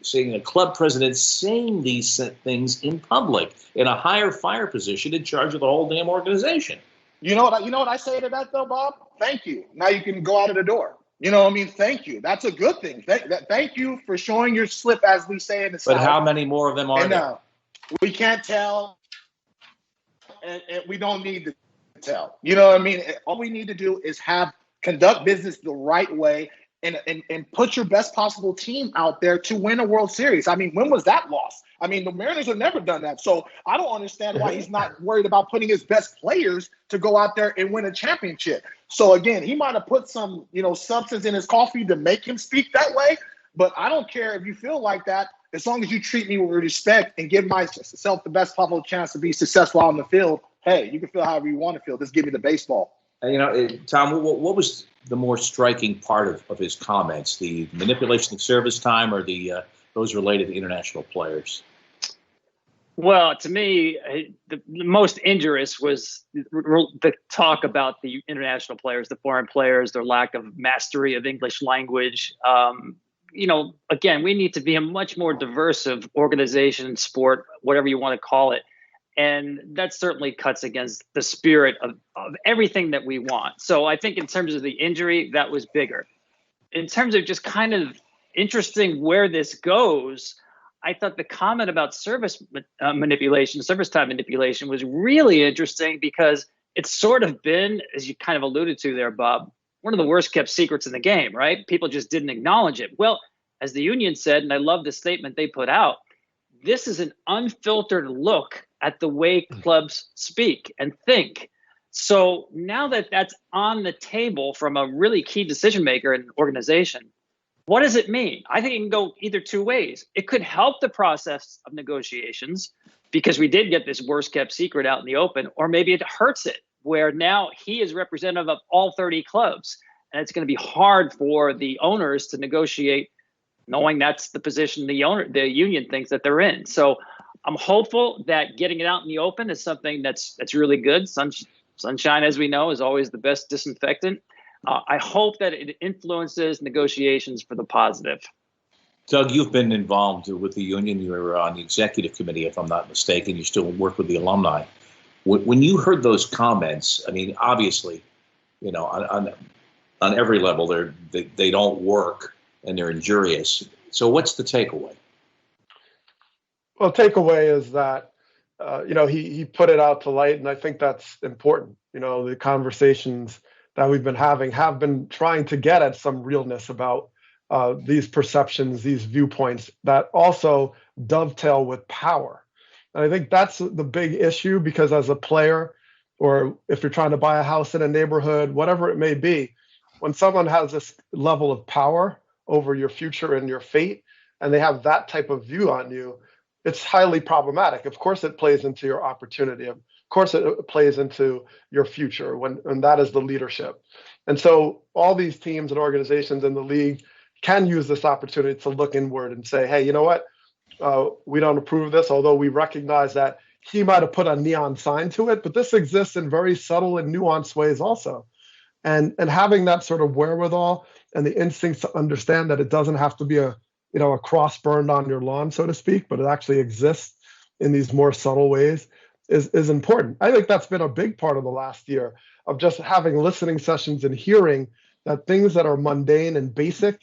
seeing a club president saying these things in public in a higher fire position in charge of the whole damn organization.
You know what I say to that though, Bob? Thank you. Now you can go out of the door. You know what I mean? Thank you. That's a good thing. Thank you for showing your slip, as we say in the South.
But how many more of them are there?
We can't tell. And we don't need to tell. You know what I mean? All we need to do is conduct business the right way and put your best possible team out there to win a World Series. I mean, when was that lost? I mean, the Mariners have never done that. So I don't understand why he's not worried about putting his best players to go out there and win a championship. So again, he might have put some, substance in his coffee to make him speak that way. But I don't care if you feel like that. As long as you treat me with respect and give myself the best possible chance to be successful on the field, hey, you can feel however you want to feel. Just give me the baseball.
Tom, what was the more striking part of his comments? The manipulation of service time or those related to international players?
Well, to me, the most injurious was the talk about the international players, the foreign players, their lack of mastery of English language. Again, we need to be a much more diverse of organization, sport, whatever you want to call it. And that certainly cuts against the spirit of everything that we want. So I think in terms of the injury, that was bigger. In terms of just kind of interesting where this goes, I thought the comment about service manipulation, service time manipulation was really interesting because it's sort of been, as you kind of alluded to there, Bob, one of the worst kept secrets in the game, right? People just didn't acknowledge it. Well, as the union said, and I love the statement they put out, this is an unfiltered look at the way clubs speak and think. So now that that's on the table from a really key decision maker in an organization, what does it mean? I think it can go either two ways. It could help the process of negotiations because we did get this worst kept secret out in the open, or maybe it hurts it, where now he is representative of all 30 clubs. And it's going to be hard for the owners to negotiate knowing that's the position the union thinks that they're in. So I'm hopeful that getting it out in the open is something that's really good. Sunshine, as we know, is always the best disinfectant. I hope that it influences negotiations for the positive.
Doug, you've been involved with the union. You were on the executive committee, if I'm not mistaken. You still work with the alumni. When you heard those comments, I mean, obviously, on every level, they don't work and they're injurious. So what's the takeaway?
Well, takeaway is that, he put it out to light, and I think that's important. The conversations that we've been having have been trying to get at some realness about these perceptions, these viewpoints that also dovetail with power. And I think that's the big issue, because as a player, or if you're trying to buy a house in a neighborhood, whatever it may be, when someone has this level of power over your future and your fate, and they have that type of view on you, it's highly problematic. Of course, it plays into your opportunity. Of course, it plays into your future and that is the leadership. And so all these teams and organizations in the league can use this opportunity to look inward and say, hey, you know what? We don't approve of this, although we recognize that he might have put a neon sign to it, but this exists in very subtle and nuanced ways also. And having that sort of wherewithal and the instincts to understand that it doesn't have to be a cross burned on your lawn, so to speak, but it actually exists in these more subtle ways is important. I think that's been a big part of the last year of just having listening sessions and hearing that things that are mundane and basic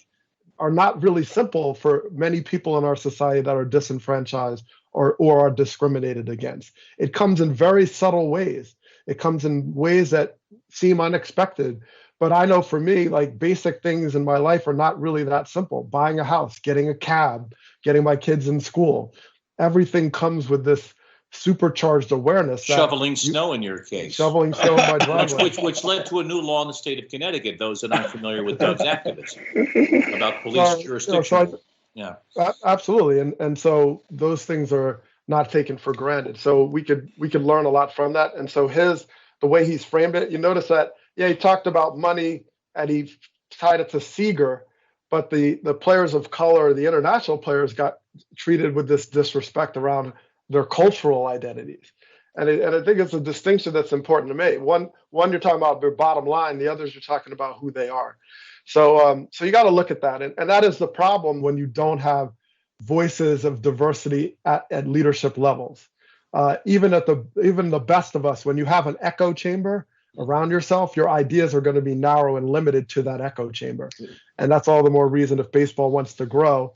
are not really simple for many people in our society that are disenfranchised or are discriminated against. It comes in very subtle ways. It comes in ways that seem unexpected. But I know for me, like, basic things in my life are not really that simple. Buying a house, getting a cab, getting my kids in school. Everything comes with this supercharged awareness.
Shoveling snow in your case.
Shoveling snow in my driveway.
which led to a new law in the state of Connecticut, those that aren't familiar with Doug's activism, about police jurisdiction. Yeah.
Absolutely. And so those things are not taken for granted. So we could learn a lot from that. And so the way he's framed it, you notice that, he talked about money and he tied it to Seeger, but the players of color, the international players, got treated with this disrespect around their cultural identities. And I think it's a distinction that's important to make. One, you're talking about their bottom line. The others, you're talking about who they are. So you got to look at that. And that is the problem when you don't have voices of diversity at leadership levels. Even the best of us, when you have an echo chamber around yourself, your ideas are going to be narrow and limited to that echo chamber. And that's all the more reason, if baseball wants to grow,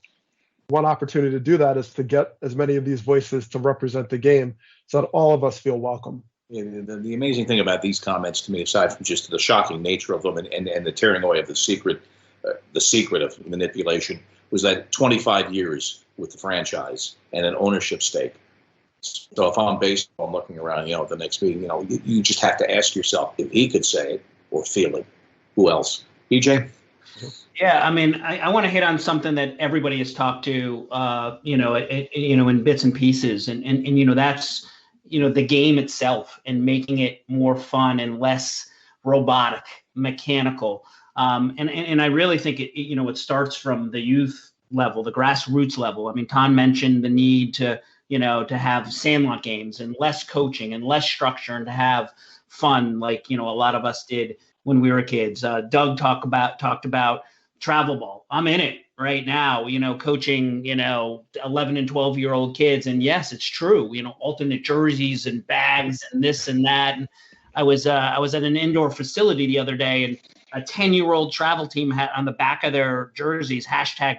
one opportunity to do that is to get as many of these voices to represent the game so that all of us feel welcome.
The amazing thing about these comments to me, aside from just the shocking nature of them and the tearing away of the secret of manipulation, was that 25 years with the franchise and an ownership stake. So if I'm baseball, I'm looking around, at the next meeting, you just have to ask yourself, if he could say it or feel it, who else? BJ?
Yeah, I mean, I want to hit on something that everybody has talked to, in bits and pieces, and that's, the game itself and making it more fun and less robotic, mechanical, and I really think it starts from the youth level, the grassroots level. I mean, Tom mentioned the need to have sandlot games and less coaching and less structure and to have fun, like a lot of us did when we were kids. Doug talked about travel ball. I'm in it right now, coaching, 11 and 12-year-old kids. And yes, it's true, alternate jerseys and bags and this and that. And I was at an indoor facility the other day, and a 10-year-old travel team had on the back of their jerseys,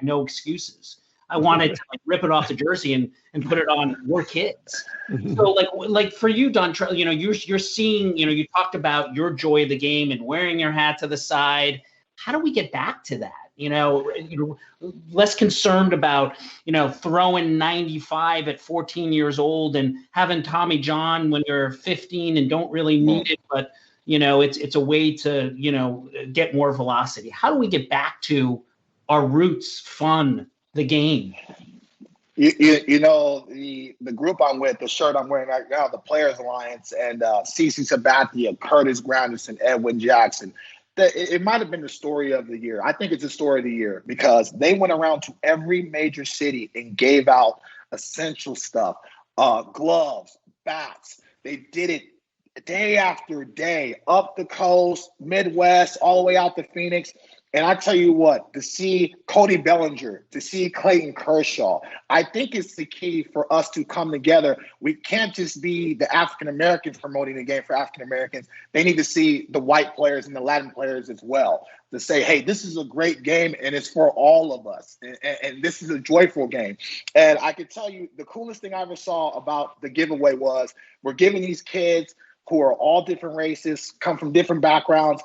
#no excuses. I wanted to rip it off the jersey and put it on "We're kids." So like for you, Don, you're seeing, you talked about your joy of the game and wearing your hat to the side. How do we get back to that? Less concerned about, throwing 95 at 14 years old and having Tommy John when you're 15 and don't really need it, but it's a way to, get more velocity. How do we get back to our roots, fun, the game?
The group I'm with, the shirt I'm wearing right now, the Players Alliance, and CeCe Sabathia, Curtis Granderson, Edwin Jackson. It might have been the story of the year. I think it's the story of the year because they went around to every major city and gave out essential stuff, gloves, bats. They did it day after day, up the coast, Midwest, all the way out to Phoenix. And I tell you what, to see Cody Bellinger, to see Clayton Kershaw, I think it's the key for us to come together. We can't just be the African Americans promoting the game for African Americans. They need to see the white players and the Latin players as well, to say, hey, this is a great game and it's for all of us. And this is a joyful game. And I can tell you the coolest thing I ever saw about the giveaway was we're giving these kids who are all different races, come from different backgrounds,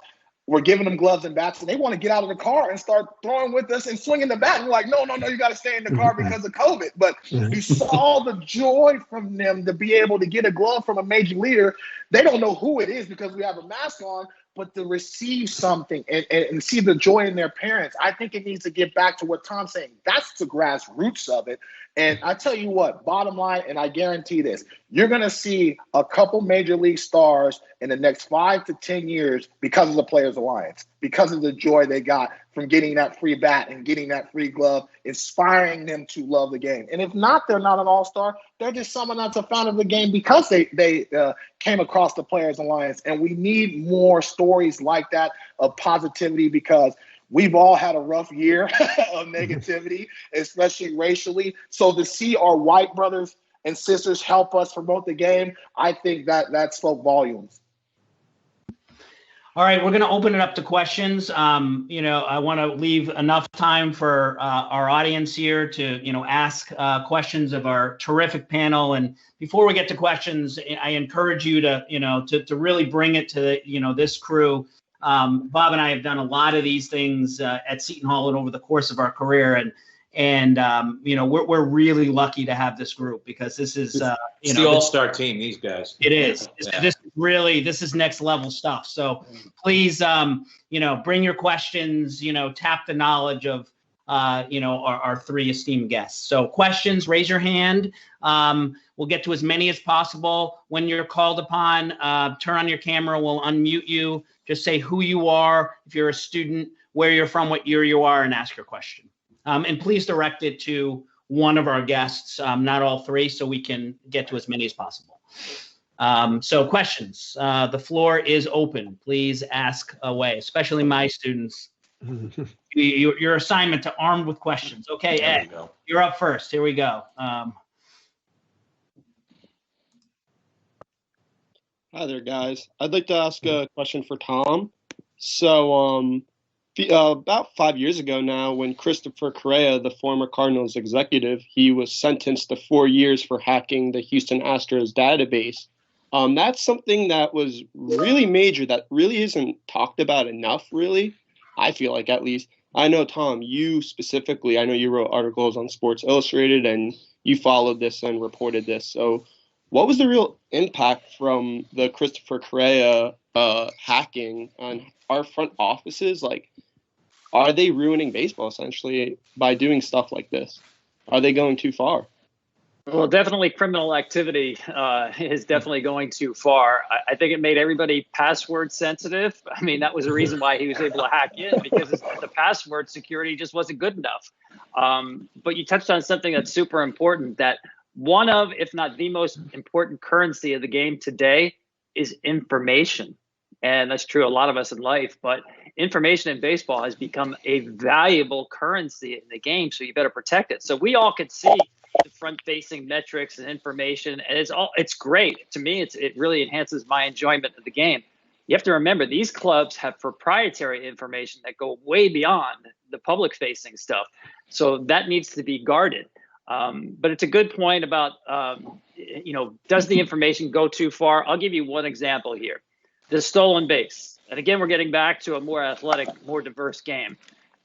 we're giving them gloves and bats, and they want to get out of the car and start throwing with us and swinging the bat. And we're like, no, you got to stay in the car because of COVID. But you saw the joy from them to be able to get a glove from a major leaguer. They don't know who it is because we have a mask on, but to receive something and see the joy in their parents. I think it needs to get back to what Tom's saying. That's the grassroots of it. And I tell you what, bottom line, and I guarantee this, you're going to see a couple major league stars in the next 5 to 10 years because of the Players Alliance, because of the joy they got from getting that free bat and getting that free glove, inspiring them to love the game. And if not, they're not an all-star. They're just someone that's a fan of the game because they came across the Players Alliance. And we need more stories like that of positivity because we've all had a rough year of negativity, especially racially. So to see our white brothers and sisters help us promote the game, I think that spoke volumes.
All right, we're going to open it up to questions. I want to leave enough time for our audience here to, ask questions of our terrific panel. And before we get to questions, I encourage you to, to really bring it to, this crew. Bob and I have done a lot of these things at Seton Hall and over the course of our career. And we're really lucky to have this group, because this is
it's the all-star team. These guys.
It is.
Yeah.
This is next level stuff. So please, bring your questions. Tap the knowledge of our three esteemed guests. So questions, raise your hand. We'll get to as many as possible. When you're called upon, turn on your camera. We'll unmute you. Just say who you are, if you're a student, where you're from, what year you are, and ask your question. And please direct it to one of our guests, not all three, so we can get to as many as possible. So questions. The floor is open. Please ask away, especially my students. Your assignment to armed with questions. Okay, Ed, you're up first. Here we go.
Hi there, guys. I'd like to ask a question for Tom. So, about 5 years ago now, when Christopher Correa, the former Cardinals executive, he was sentenced to 4 years for hacking the Houston Astros database. That's something that was really major, that really isn't talked about enough, really. I feel like, at least. I know, Tom, you specifically, I know you wrote articles on Sports Illustrated and you followed this and reported this. So what was the real impact from the Christopher Correa hacking on our front offices? Like, are they ruining baseball essentially by doing stuff like this? Are they going too far?
Well, definitely criminal activity is definitely going too far. I think it made everybody password sensitive. I mean, that was the reason why he was able to hack in, because the password security just wasn't good enough. But you touched on something that's super important, that one of, if not the most important currency of the game today is information. And that's true of a lot of us in life, but information in baseball has become a valuable currency in the game. So you better protect it. So we all could see the front-facing metrics and information, and it's great. To me, it really enhances my enjoyment of the game. You have to remember, these clubs have proprietary information that go way beyond the public-facing stuff. So that needs to be guarded. But it's a good point about, does the information go too far? I'll give you one example here. The stolen base. And again, we're getting back to a more athletic, more diverse game.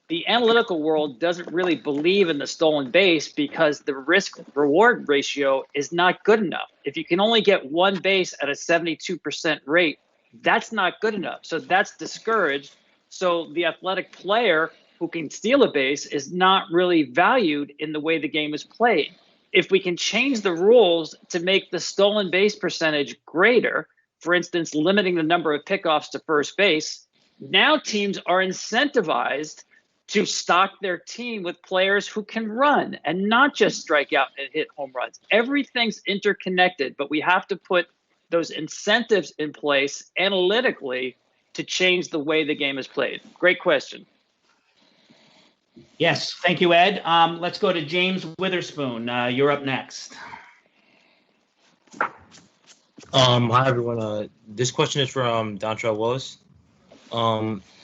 The analytical world doesn't really believe in the stolen base because the risk-reward ratio is not good enough. If you can only get one base at a 72% rate, that's not good enough. So that's discouraged. So the athletic player who can steal a base is not really valued in the way the game is played. If we can change the rules to make the stolen base percentage greater, for instance, limiting the number of pickoffs to first base, now teams are incentivized to stock their team with players who can run and not just strike out and hit home runs. Everything's interconnected, but we have to put those incentives in place analytically to change the way the game is played. Great question.
Yes, thank you, Ed. Let's go to James Witherspoon. You're up next.
Hi, everyone. This question is from Dontrell Willis.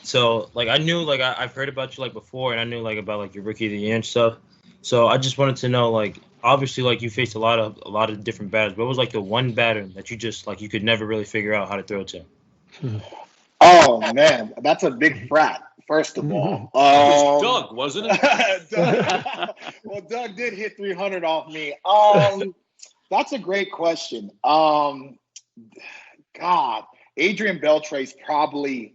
So I knew I've heard about you before, and I knew about your rookie of the year and stuff. So I just wanted to know obviously you faced a lot of different batters. What was the one batter that you just you could never really figure out how to throw to?
Oh man, that's a big frat. First of all,
it was Doug, wasn't it?
Doug, well, Doug did hit 300 off me. That's a great question. God, Adrian Beltre's probably.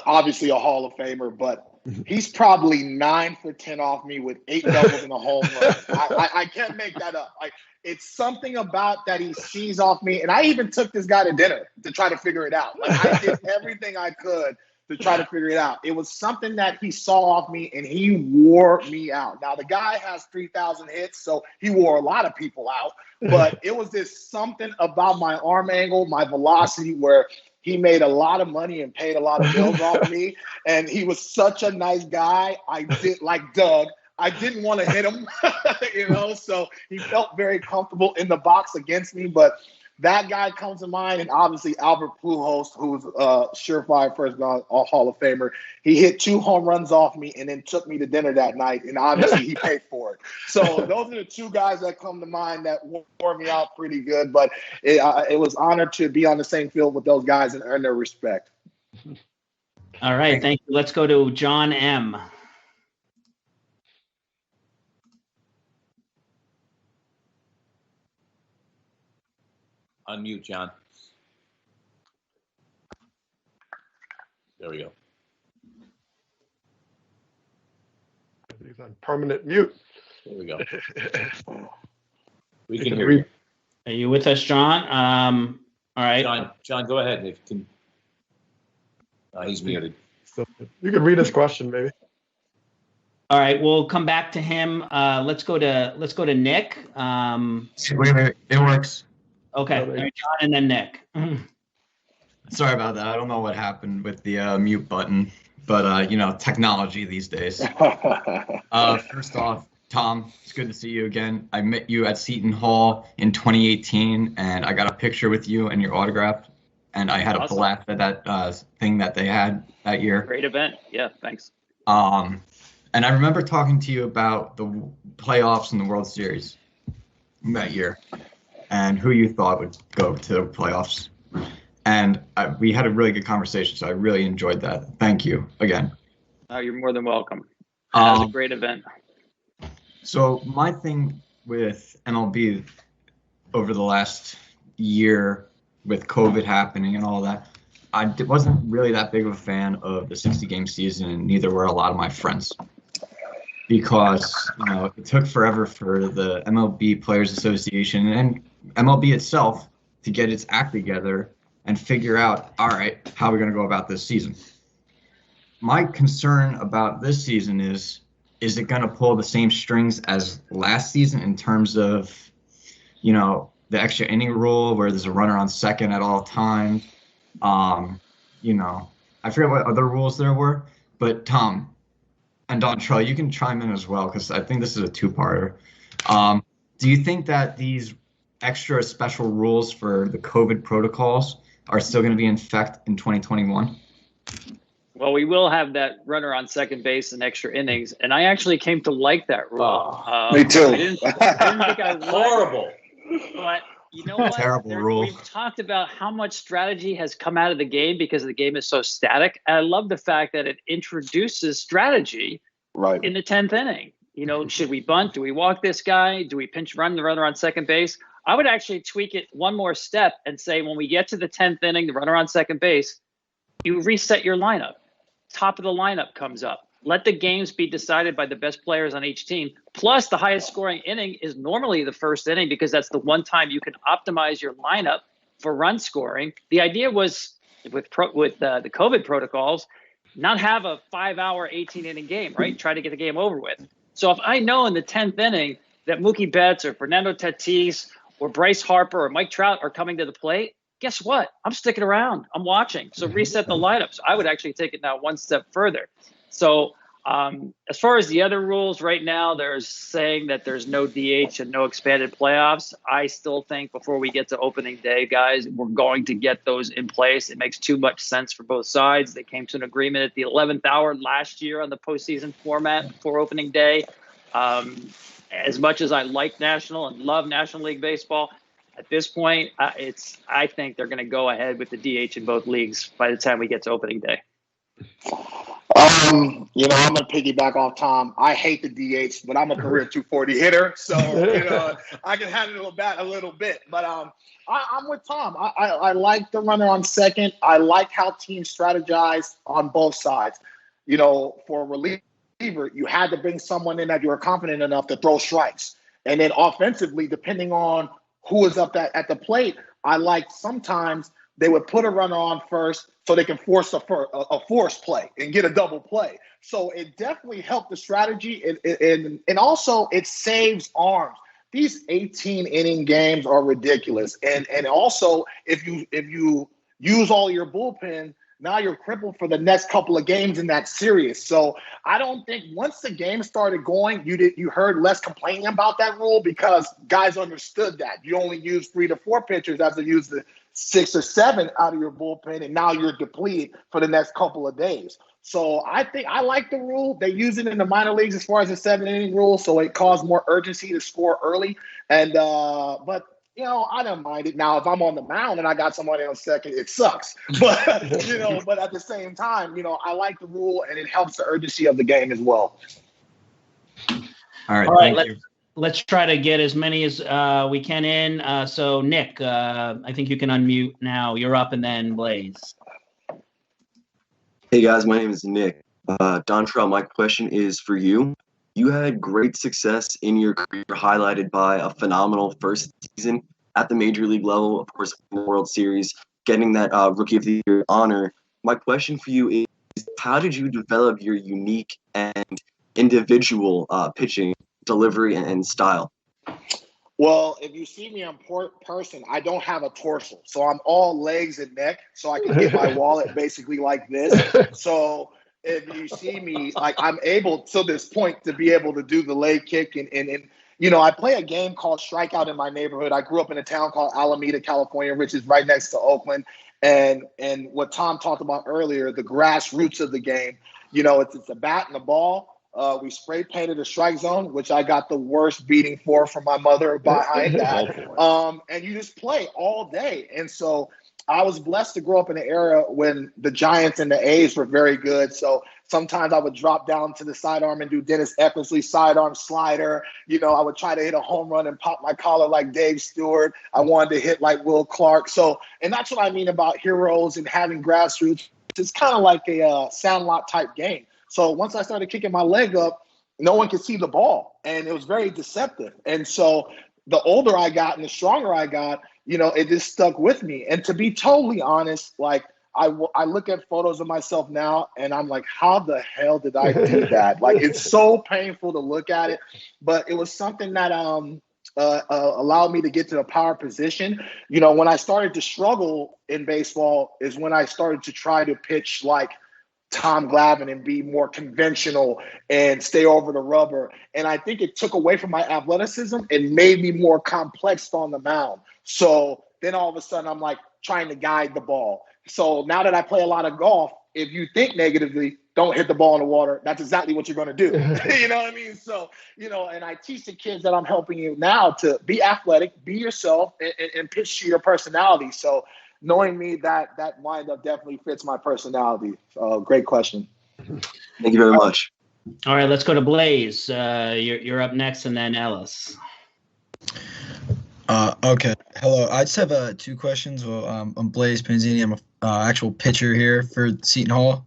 Obviously a Hall of Famer, but he's probably 9 for 10 off me with 8 doubles and a home run. I can't make that up. It's something about that he sees off me. And I even took this guy to dinner to try to figure it out. I did everything I could to try to figure it out. It was something that he saw off me and he wore me out. Now the guy has 3,000 hits, so he wore a lot of people out, but it was this something about my arm angle, my velocity, where he made a lot of money and paid a lot of bills off me. And he was such a nice guy. I did, like Doug, I didn't want to hit him, so he felt very comfortable in the box against me. But that guy comes to mind. And obviously Albert Pujols, who's a surefire first Hall of Famer. He hit 2 home runs off me and then took me to dinner that night. And obviously he paid for it. So those are the 2 guys that come to mind that wore me out pretty good. But it was honored to be on the same field with those guys and earn their respect.
All right. Thank you. Let's go to John M.
Unmute, John. There we go.
He's on permanent mute.
There we go. We can hear you.
Are you with us, John? All right.
John, go ahead. If you can. He's muted.
So you can read his question, maybe.
All right, we'll come back to him. Let's go to Nick.
Wait, it works.
Okay, all right, John, and then Nick.
Sorry about that. I don't know what happened with the mute button, but technology these days. First off, Tom, it's good to see you again. I met you at Seton Hall in 2018, and I got a picture with you and your autograph, and I had a blast at that thing that they had that year.
Great event. Yeah, thanks.
And I remember talking to you about the playoffs and the World Series that year and who you thought would go to the playoffs. And we had a really good conversation, so I really enjoyed that. Thank you again.
Oh, you're more than welcome. That was a great event.
So my thing with MLB over the last year with COVID happening and all that, I wasn't really that big of a fan of the 60-game season, and neither were a lot of my friends. Because, it took forever for the MLB Players Association and MLB itself to get its act together and figure out, all right, how are we going to go about this season? My concern about this season is it going to pull the same strings as last season in terms of, the extra inning rule where there's a runner on second at all times? I forget what other rules there were, but Tom and Dontrell, you can chime in as well, because I think this is a two-parter. Do you think that these extra special rules for the COVID protocols are still going to be in effect in 2021?
Well, we will have that runner on second base and extra innings, and I actually came to like that rule.
Me too.
I didn't think I would.
Horrible.
But you know what?
Terrible rule.
We've talked about how much strategy has come out of the game because the game is so static. And I love the fact that it introduces strategy in the 10th inning. Should we bunt? Do we walk this guy? Do we pinch run the runner on second base? I would actually tweak it one more step and say when we get to the 10th inning, the runner on second base, you reset your lineup. Top of the lineup comes up. Let the games be decided by the best players on each team. Plus, the highest scoring inning is normally the first inning because that's the one time you can optimize your lineup for run scoring. The idea was with the COVID protocols, not have a 5-hour, 18-inning game, right? Try to get the game over with. So if I know in the 10th inning that Mookie Betts or Fernando Tatis or Bryce Harper or Mike Trout are coming to the plate, guess what? I'm sticking around. I'm watching. So reset the lineup. So I would actually take it now one step further. So as far as the other rules right now, there's saying that there's no DH and no expanded playoffs. I still think before we get to opening day, guys, we're going to get those in place. It makes too much sense for both sides. They came to an agreement at the 11th hour last year on the postseason format before opening day. As much as I like National and love National League Baseball, at this point, I think they're going to go ahead with the DH in both leagues by the time we get to opening day.
I'm going to piggyback off Tom. I hate the DH, but I'm a career 240 hitter, so I can handle a bat a little bit. But I'm with Tom. I like the runner on second. I like how teams strategize on both sides. For a reliever, you had to bring someone in that you were confident enough to throw strikes, and then offensively, depending on who is up at the plate, I like sometimes they would put a runner on first so they can force a force play and get a double play. So it definitely helped the strategy, and also it saves arms. These 18-inning games are ridiculous, and also if you use all your bullpen, now you're crippled for the next couple of games in that series. So I don't think once the game started going, you heard less complaining about that rule because guys understood that. You only use 3 to 4 pitchers as to use the 6 or 7 out of your bullpen, and now you're depleted for the next couple of days. So I think I like the rule. They use it in the minor leagues as far as the 7-inning rule, so it caused more urgency to score early. And but I don't mind it. Now, if I'm on the mound and I got somebody on second, it sucks. But but at the same time, I like the rule, and it helps the urgency of the game as well.
All right, thank you.
let's try to get as many as we can in. So Nick, I think you can unmute now. You're up, and then Blaze.
Hey guys, my name is Nick. Dontrell, my question is for you. You had great success in your career, highlighted by a phenomenal first season at the major league level, of course, in the World Series, getting that Rookie of the Year honor. My question for you is, how did you develop your unique and individual pitching, delivery, and style?
Well, if you see me in person, I don't have a torso. So I'm all legs and neck, so I can get my wallet basically like this. So if you see me, like, I'm able to this point to be able to do the leg kick. And you know, I play a game called Strikeout in my neighborhood. I grew up in a town called Alameda, California, which is right next to Oakland. And what Tom talked about earlier, the grassroots of the game, you know, it's a bat and a ball. We spray painted a strike zone, which I got the worst beating for from my mother behind that. And you just play all day. And so I was blessed to grow up in an era when the Giants and the A's were very good. So sometimes I would drop down to the sidearm and do Dennis Eckersley sidearm slider. You know, I would try to hit a home run and pop my collar like Dave Stewart. I wanted to hit like Will Clark. So, and that's what I mean about heroes and having grassroots. It's kind of like a Sandlot type game. So once I started kicking my leg up, no one could see the ball, and it was very deceptive. And so the older I got and the stronger I got, you know, it just stuck with me. And to be totally honest, like, I look at photos of myself now and I'm like, how the hell did I do that? Like, it's so painful to look at it, but it was something that allowed me to get to a power position. You know, when I started to struggle in baseball is when I started to try to pitch like Tom Glavine and be more conventional and stay over the rubber. And I think it took away from my athleticism and made me more complex on the mound. So then all of a sudden I'm like trying to guide the ball. So now that I play a lot of golf, if you think negatively, don't hit the ball in the water. That's exactly what you're going to do. You know what I mean? So, you know, and I teach the kids that I'm helping you now to be athletic, be yourself, and pitch to your personality. So knowing me, that windup definitely fits my personality. Great question.
Thank you very much.
All right, let's go to Blaze. You're up next, and then Ellis.
Okay. Hello. I just have two questions. Well, I'm Blaze Panzini. I'm an actual pitcher here for Seton Hall.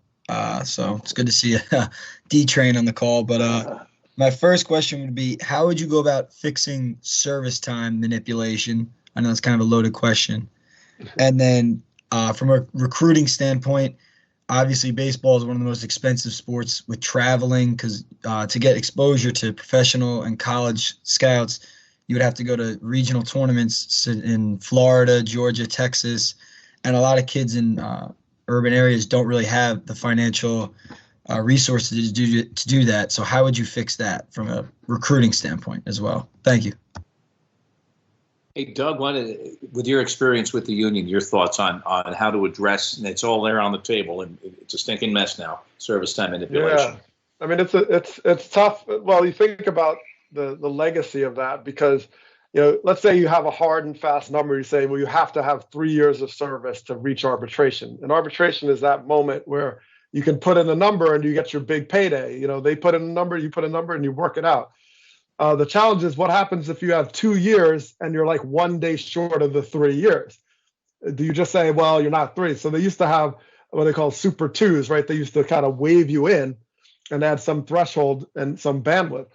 So it's good to see a D-Train on the call. But my first question would be, how would you go about fixing service time manipulation? I know it's kind of a loaded question. And then from a recruiting standpoint, obviously baseball is one of the most expensive sports with traveling, because to get exposure to professional and college scouts, you would have to go to regional tournaments in Florida, Georgia, Texas, and a lot of kids in urban areas don't really have the financial resources to do that. So how would you fix that from a recruiting standpoint as well? Thank you.
Hey, Doug, with your experience with the union, your thoughts on how to address, and it's all there on the table, and it's a stinking mess now, service time manipulation.
Yeah, I mean, it's tough. Well, you think about the legacy of that, because, you know, let's say you have a hard and fast number. You say, well, you have to have 3 years of service to reach arbitration. And arbitration is that moment where you can put in a number and you get your big payday. You know, they put in a number, you put a number, and you work it out. The challenge is, what happens if you have 2 years and you're like 1 day short of the 3 years? Do you just say, well, you're not 3? So they used to have what they call super twos, right? They used to kind of wave you in and add some threshold and some bandwidth.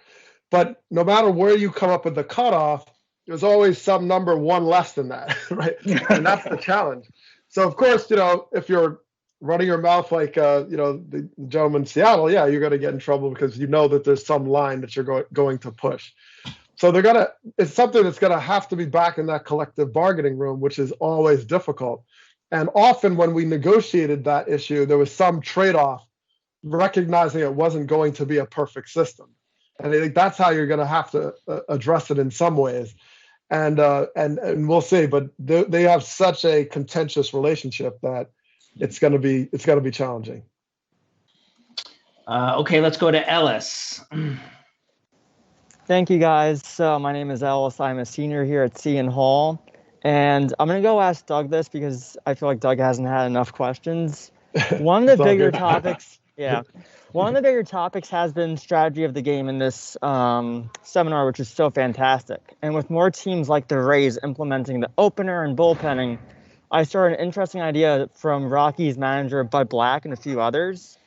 But no matter where you come up with the cutoff, there's always some number one less than that, right? And that's the challenge. So, of course, you know, if you're running your mouth like, you know, the gentleman in Seattle, yeah, you're going to get in trouble because you know that there's some line that you're going to push. So it's something that's going to have to be back in that collective bargaining room, which is always difficult. And often when we negotiated that issue, there was some trade-off, recognizing it wasn't going to be a perfect system. And I think that's how you're going to have to address it in some ways. And we'll see, but they have such a contentious relationship that it's going to be challenging.
Okay, let's go to Ellis.
Thank you, guys. So my name is Ellis. I'm a senior here at Seton Hall, and I'm going to go ask Doug this because I feel like Doug hasn't had enough questions. One of the bigger topics Yeah. One of the bigger topics has been strategy of the game in this seminar, which is so fantastic. And with more teams like the Rays implementing the opener and bullpenning, I started an interesting idea from Rockies manager Bud Black and a few others,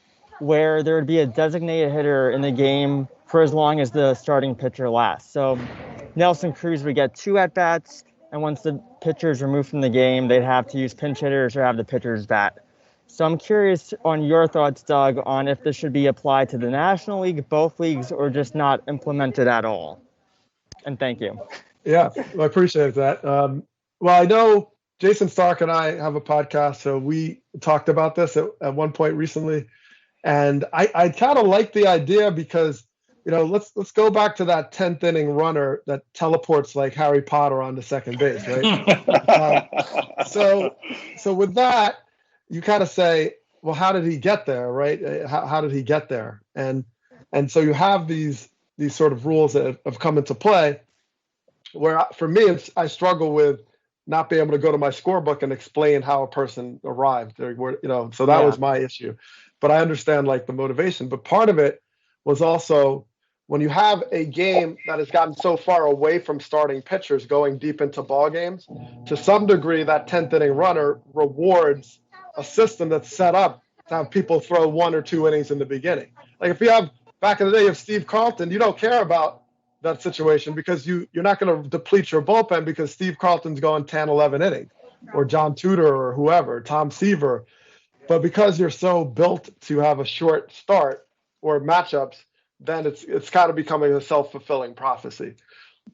where there would be a designated hitter in the game for as long as the starting pitcher lasts. So Nelson Cruz would get 2 at-bats, and once the pitcher is removed from the game, they'd have to use pinch hitters or have the pitcher's bat. So I'm curious on your thoughts, Doug, on if this should be applied to the National League, both leagues, or just not implemented at all. And thank you.
Yeah, I appreciate that. Well, I know Jason Stark and I have a podcast, so we talked about this at one point recently. And I kind of like the idea because, let's go back to that 10th inning runner that teleports like Harry Potter onto second base, right? So with that, you kind of say, well, how did he get there, right? How did he get there? And so you have these sort of rules that have come into play where for me, I struggle with not being able to go to my scorebook and explain how a person arrived. So that was my issue. But I understand like the motivation. But part of it was also when you have a game that has gotten so far away from starting pitchers going deep into ball games, to some degree, that 10th inning runner rewards a system that's set up to have people throw 1 or 2 innings in the beginning. Like if you have back in the day of Steve Carlton, you don't care about that situation because you're not going to deplete your bullpen because Steve Carlton's going 10, 11 innings, or John Tudor or whoever, Tom Seaver. But because you're so built to have a short start or matchups, then it's kind of becoming a self-fulfilling prophecy.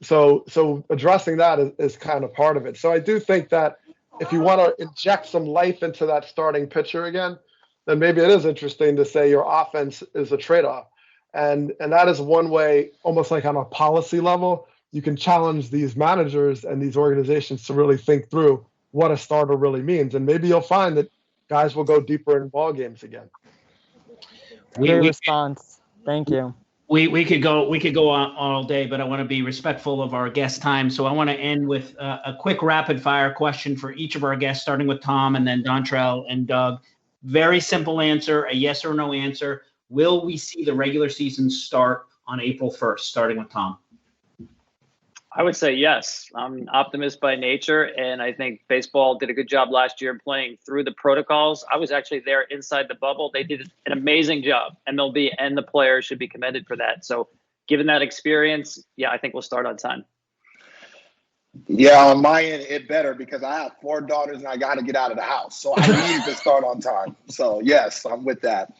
So addressing that is kind of part of it. So I do think that if you want to inject some life into that starting pitcher again, then maybe it is interesting to say your offense is a trade-off. And that is one way, almost like on a policy level, you can challenge these managers and these organizations to really think through what a starter really means. And maybe you'll find that guys will go deeper in ball games again.
Great response. Thank you.
We could go on all day, but I want to be respectful of our guest time. So I want to end with a quick rapid fire question for each of our guests, starting with Tom and then Dontrell and Doug. Very simple answer, a yes or no answer. Will we see the regular season start on April 1st, starting with Tom?
I would say yes. I'm an optimist by nature, and I think baseball did a good job last year playing through the protocols. I was actually there inside the bubble. They did an amazing job. MLB and the players should be commended for that. So given that experience, I think we'll start on time.
Yeah, on my end, it better because I have 4 daughters and I got to get out of the house. So I need to start on time. So, yes, I'm with that.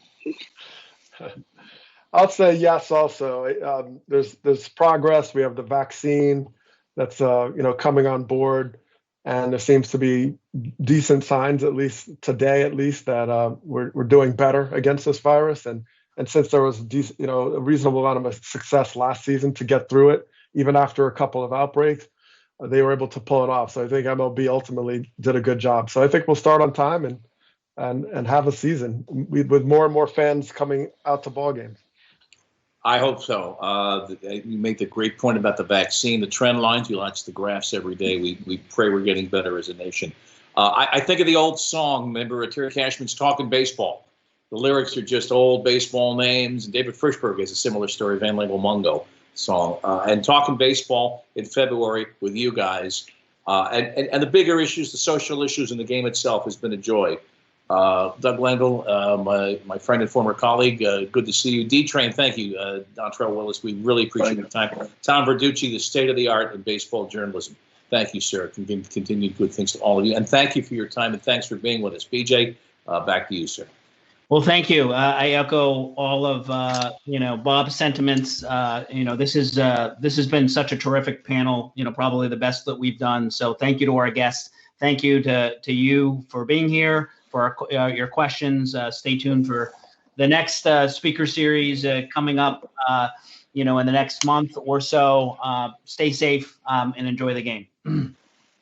I'll say yes also. There's progress. We have the vaccine that's coming on board, and there seems to be decent signs, at least today, that we're doing better against this virus. And since there was a reasonable amount of success last season to get through it, even after a couple of outbreaks, they were able to pull it off. So I think MLB ultimately did a good job. So I think we'll start on time and have a season with more and more fans coming out to ball games.
I hope so. You make the great point about the vaccine, the trend lines. You watch the graphs every day. We pray we're getting better as a nation. I think of the old song. Remember, Terry Cashman's Talking Baseball. The lyrics are just old baseball names. And David Frischberg has a similar story, Van Label Mungo song. And Talking Baseball in February with you guys. And the bigger issues, the social issues in the game itself has been a joy. Doug Glanville, my friend and former colleague, good to see you. D-Train, thank you. Dontrell Willis, we really appreciate your time. Tom Verducci, the state-of-the-art in baseball journalism. Thank you, sir. Continued good things to all of you. And thank you for your time, and thanks for being with us. BJ, back to you, sir.
Well, thank you. I echo all of Bob's sentiments. This has been such a terrific panel. Probably the best that we've done. So thank you to our guests. Thank you to you for being here, for your questions. Stay tuned for the next speaker series coming up. In the next month or so. Stay safe and enjoy the game.